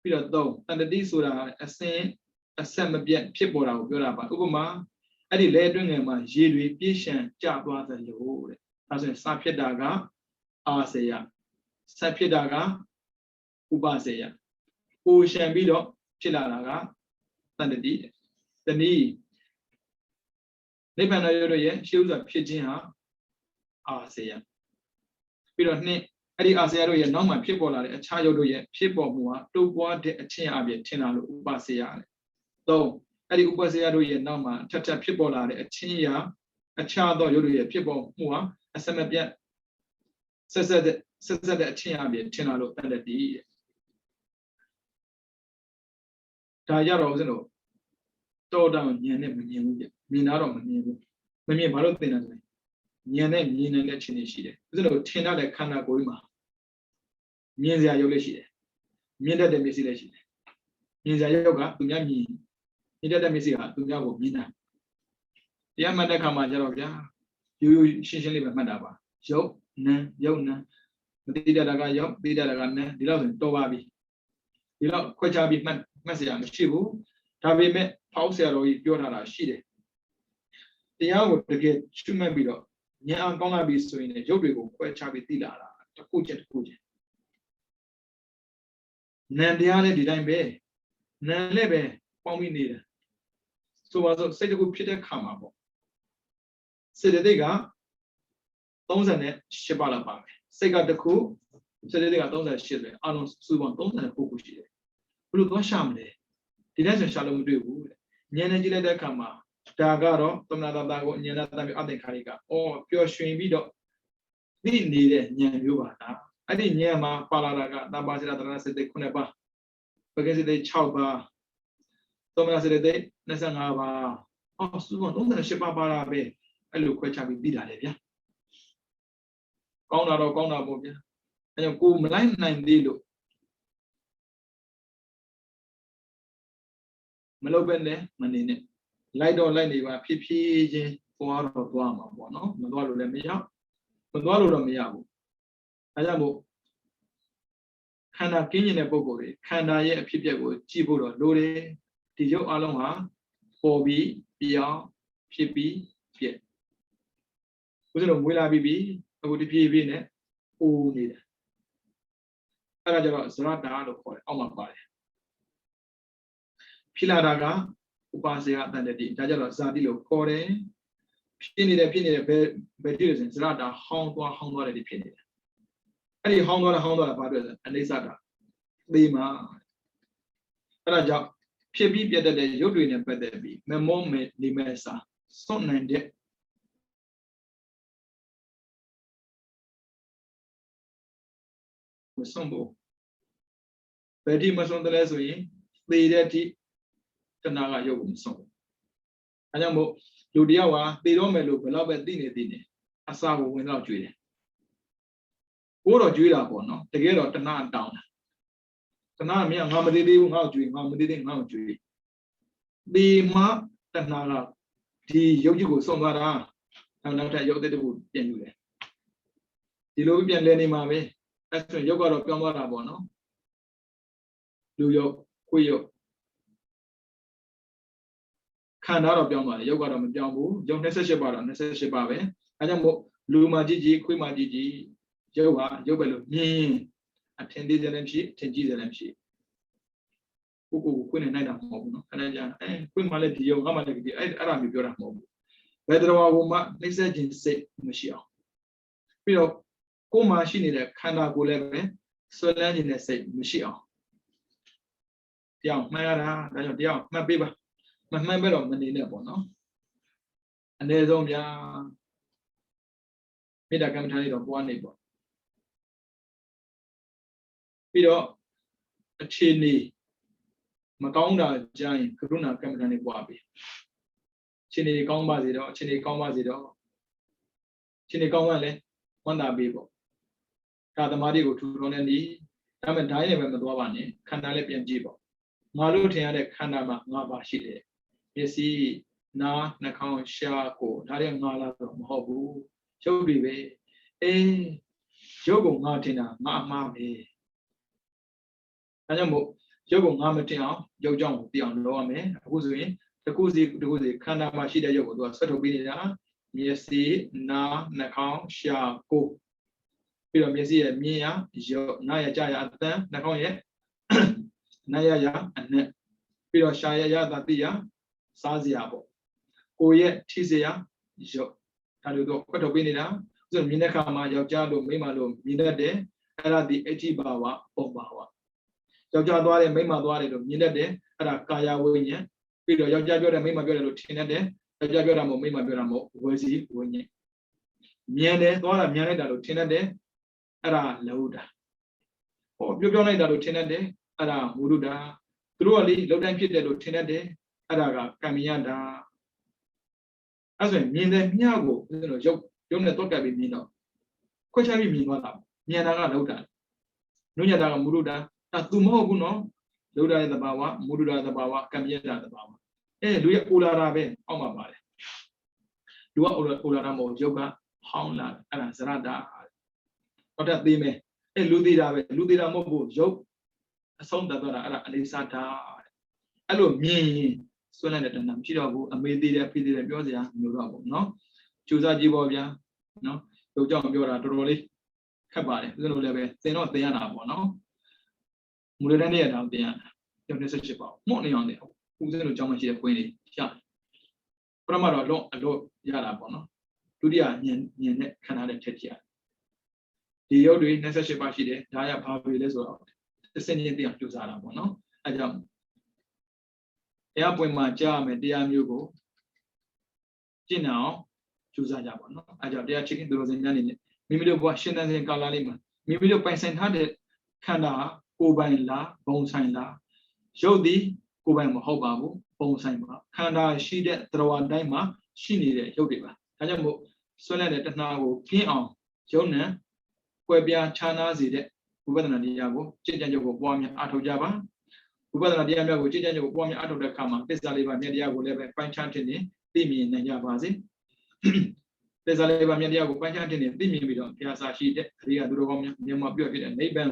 ပြီးတော့သုံးတန်တတိဆိုတာအဆက်မပြတ်ဖြစ်ပေါ်တာကိုပြောတာပါဥပမာအဲ့ဒီလက်ရတွင်းငယ်မှာရေတွေပြည့်ရှံကျသွားတယ်လို့တဲ့ဒါဆိုရင်စဖြစ်တာကအာစေယဆက်ဖြစ်တာကဥပစေယပူရှံပြီးတော့ဖြစ်လာတာကတန်တတိတနည်းနိဗ္ဗာန်ရုပ်ရဲ့ရှေးဥစွာဖြစ်ခြင်းဟာအာစေယပြီးတော့နှစ်အဲ့ဒီအာစေယတို့ရဲ့နောက်မှဖြစ်ပေါ်လာတဲ့အခြားရုပ်တို့ရဲ့ဖြစ်ပေါ်မှုဟာတိုးပွားတဲ့အချင်းအပြည့်ထင်လာလို့ဥပစေယတဲ့သုံးအဲ့ဒီဥပစေယတို့ရဲ့နောက်မှထပ်ထပ်ဖြစ်ပေါ်လာတဲ့အချင်းရာအခြားသောရုပ်တို့ရဲ့ဖြစ်ပေါ်မှုဟာအစမပြတ်ဆက်ဆက်တဲ့အချင်းအပြည့်ထင်လာလို့တန်တတိဒါကြတော့ဦးဇင်းတို့တော်တောင်ဉာဏ်နဲ့မမြင်ဘူးပြမြင်တော့မမြင်ဘူးမမြင်ဘာလို့သင်တာလဲဉာဏ်နဲ့မြင်နေတဲ့ခြင်းတွေရှိတယ်ဦးဇင်းတို့ထင်တဲ့ခန္ဓာကိုယ်မှာမြင်စရာရုပ်လည်းရှိတယ်မြင်တတ်တဲ့မျက်စိလည်းရှိတယ်မြင်စရာရုပ်ကသူများမြင်တတ်တဲ့မျက်စိကသူများကိုမြင်တာတရားမှတ်တဲ့ခါမှာကျတော့ဗျာရိုးရိုးရှင်းရှင်းလေးပဲမှတ်တာပါရုပ်နာမသိတတ်တာကရုပ်သိတတ်တာကနာဒီလောက်ဆိုတော်ပါပြီဒီလောက်ခွဲခြားပြီးမှတ်စရာမရှိဘူးဒါပေမဲ့ဖောက်ဆရာတော်ကြီးပြောထားတာရှိတယ်တရားကိုတကယ်ချွတ်မှတ်ပြီးတော့ဉာဏ်အောင်ကောင်းလာပြီဆိုရင်ရုပ်တွေကိုခွဲခြားပြီးသိလာတာတစ်ခုချင်းနံတရားလည်းဒီတိုင်းပဲနံလည်းပဲပေါင်းပြီးနေတယ်ဆိုပါစို့စိတ်တစ်ခုဖြစ်တဲ့ခါမှာပေါ့စေတသိက်က38ပါလောက်ပါမယ်စိတ်ကတစ်ခုစေတသိက်က38ပဲအလုံးစုပေါင်း39ခုရှိတယ်ဘယ်လိုသွားရှာမလဲဒီတိုင်းဆိုရှာလို့မတွေ့ဘူးတဲ့ဉာဏ်နဲ့ကြည့်လိုက်တဲ့အခါမှာဒါကတော့သမဏတာကိုဉာဏ်နဲ့တမ်းပြီးအသင်္ခါရိကပျော်ရွှင်ပြီးတော့သိနေတဲ့ဉာဏ်မျိုးပါလားအဲ့ဒီဉာဏ်မှာပါလာတာကတမ္ပါစေတသရဏစေတ9ပါးပကိစေတ6ပါးသမဏစေတ25ပါးစုပေါင်း38ပါးပါလာပဲအဲ့လိုခွဲခြားပြီးသိတာလေဗျာကောင်းတာတော့ကောင်းတာပေါ့ဗျာအဲ့ကြောင့်ကိုမလိုက်နိုင်သေးလို့မလုပ်ပဲနဲ့မနေနဲ့လိုက်တော့လိုက်နေပါဖြည်းဖြည်းချင်းသွားတော့သွားမှာပေါ့နော်မသွားလို့လည်းမရမသွားလို့တော့မရဘူးအဲကြောင့်မို့ခန္ဓာကင်းကျင်တဲ့ပုဂ္ဂိုလ်တွေခန္ဓာရဲ့အဖြစ်အပျက်ကိုကြည့်ဖို့တော့လိုတယ်ဒီရုပ်အလုံးဟာပေါ်ပြီးပြောင်းဖြစ်ပြီးပြက်ဘုရားတို့မွေးလာပြီးအခုတပြေးပြေးနဲ့အိုးနေတယ်အဲဒါကြတော့ဇရတာလို့ခေါ်တယ်အောက်မှာပါတယ်ဖြစ်လာတာကဥပါစေယတန်တတိဒါကြတော့ဇာတိလို့ခေါ်တယ်ဖြစ်နေတယ်ဘယ်တိလို့ဆိုရင်ဇရတာဟောင်းသွားတယ်ဒီဖြစ်နေတယ်အဲ့ဒီဟောင်းသွားတာဘာပြောလဲအနိစ္စတာသေမှာအဲ့ဒါကြောင့်ဖြစ်ပြီးပြတ်တဲ့ရုပ်တွေနဲ့ပတ်သက်ပြီးမမောမေနေမဲ့စာစွန့်နိုင်တဲ့ Musumbo. Betty Masondeles, the Detti, Tanaga Yogum Song. Ayamo, Ludiawa, the Romelu, beloved Dini, Asago without Julia. What of Julia Bono, the girl of Tanan down. Tanan, young Hamadidi, how doing, Hamadidi, how doing. The Ma Tanaga, the Yogi Songara, and not a Yoga would anyway. The Lubian Lenny Mave, that's when Yoga of Yamara Bono. Do your queer. Can't out of Yama, Yoga of Jambu, John Necessabara, Necessababe, Ayamo, Luma Gigi, Quima Gigi, Joa, Yobel, me, attended the MC, Tenji the MC. Who Queen and Night of Mob, and Queen Malady, Yogamadi, Arami Bura Mob. Whether our woman, Message say, Michelle. Pio, Kuma, she needed Kana Guleve, so landing a say, Michelle. Young, my young, my baby, my better money never, no? And there's only a mid a company of one neighbor. Pio, a chini. Makonda giant, Karuna Company Wabi. Chini Comba Zero, Chini Comba Zero, Chini Comale, Wanda Bibo. Kadamari go to Ronelli, Tamataya and the Dwavani, Kanalep and Jibo. Maluti had a Kanama Nava Shide. You see, Na Nakon Shako, Tarian Nala, Mobu, Chobi, eh, Jogo Martina, Mama. Ayamo. Yogo Namatia, Jojong, the Unlawme, Huzi, the Kuzi, Kana Mashida Yogo, was sort of Binida, Miesi, Na, Nakon, Sha, Go. Pilo Mesi, Mia, Jo, Naya Jaya, Nakoye, Naya, and Pilo Shaya, Datia, Saziabo. Oye, Tizia, Jo, Taludo, Kotobinida, the Minakama, Yojado, Mimalo, Minade, Era the Etibawa, Obawa. Yoga Dware, Mima Dware, Minade, Kaya Winye, Pido Yoga, Mima Guru Tinade, Yoga Mima Guramo, Wazi, Winye. Miane, Dwara Miane, Tinade, Ara Lauda. Or you don't like that Tinade, Ara Muruda, truly, Lodan Kid Tinade, Araga, Kamianda. As when Mina Miago, you know, talk about Mino. Quachabi Minola, Miana Lauda. Nunya Muruda. Tumo, Luda the Bawa, Muruda the Bawa, Kamieta the Bawa. Eh, do you Ularabe, Omabale? Do Ularamo, Yoga, Houndland, and Zarada. What that they may, eh, Ludira Mobo, Job, a song that Alisata. Hello, me, Solan and Namchido, a Media Pidi and Yosia, no? Chusa Jibovia, no? Yoga Yora, Roli, Cabale, Lulebe, they not the Anna, no? Murani out there, don't necessarily about money on there. Who's in the Jamashi Queen? Shot. Pramara long ago, Yarabono. Tudia, Yen, Canada Chetia. The Yodi necessary Bashide, Dia Pavi as well. The same thing to Zarabono. I jump. Airpoint my jam and Diam Yugo. Jinao, Chuzajabono. I jump there chicken those in Yanin. Mimido Washington and Kalalima. Mimido Paisen had it. Kanda. Kubain la, Bonsain la, show the Kubain Mahobabu, Bonsain, Kanda, she did throw a daima, she needed Yodiva. Tajamo, Solan at now, King on, Jona, Quebia, Chana Zide, Ubana Diabo, Chijanjo, Bomi out of Java, Ubana Diabo, Chijanjo, Bomi out of the Kama, Pesaliva Media will ever find Chantini, Dimi in Yavazi. Pesaliva Media will find Chantini, Dimi, we don't, Piazza, she did, Ria Durom, Yama Beauty and Neighbor.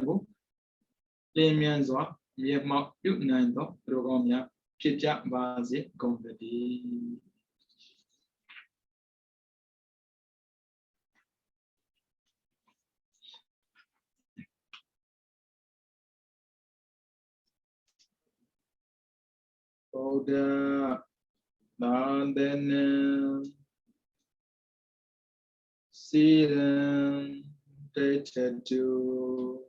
Lemianzo, we have marked Nando, Drogomia, Chicha, Vazi, Gondadi. Oh, the London see them, they to.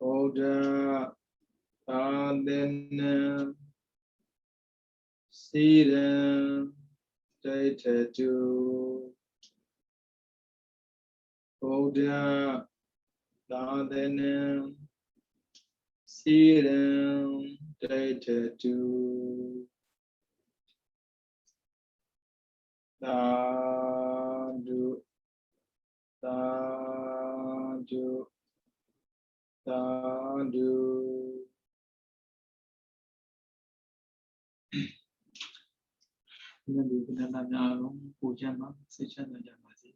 Order and then see them, they to Buddha Dadanam Siddham Daitatu Sadhu Sadhu Sadhu. Nên vì cái này là nhà cũng phụ chân mà sẽ chân là nhà mà gì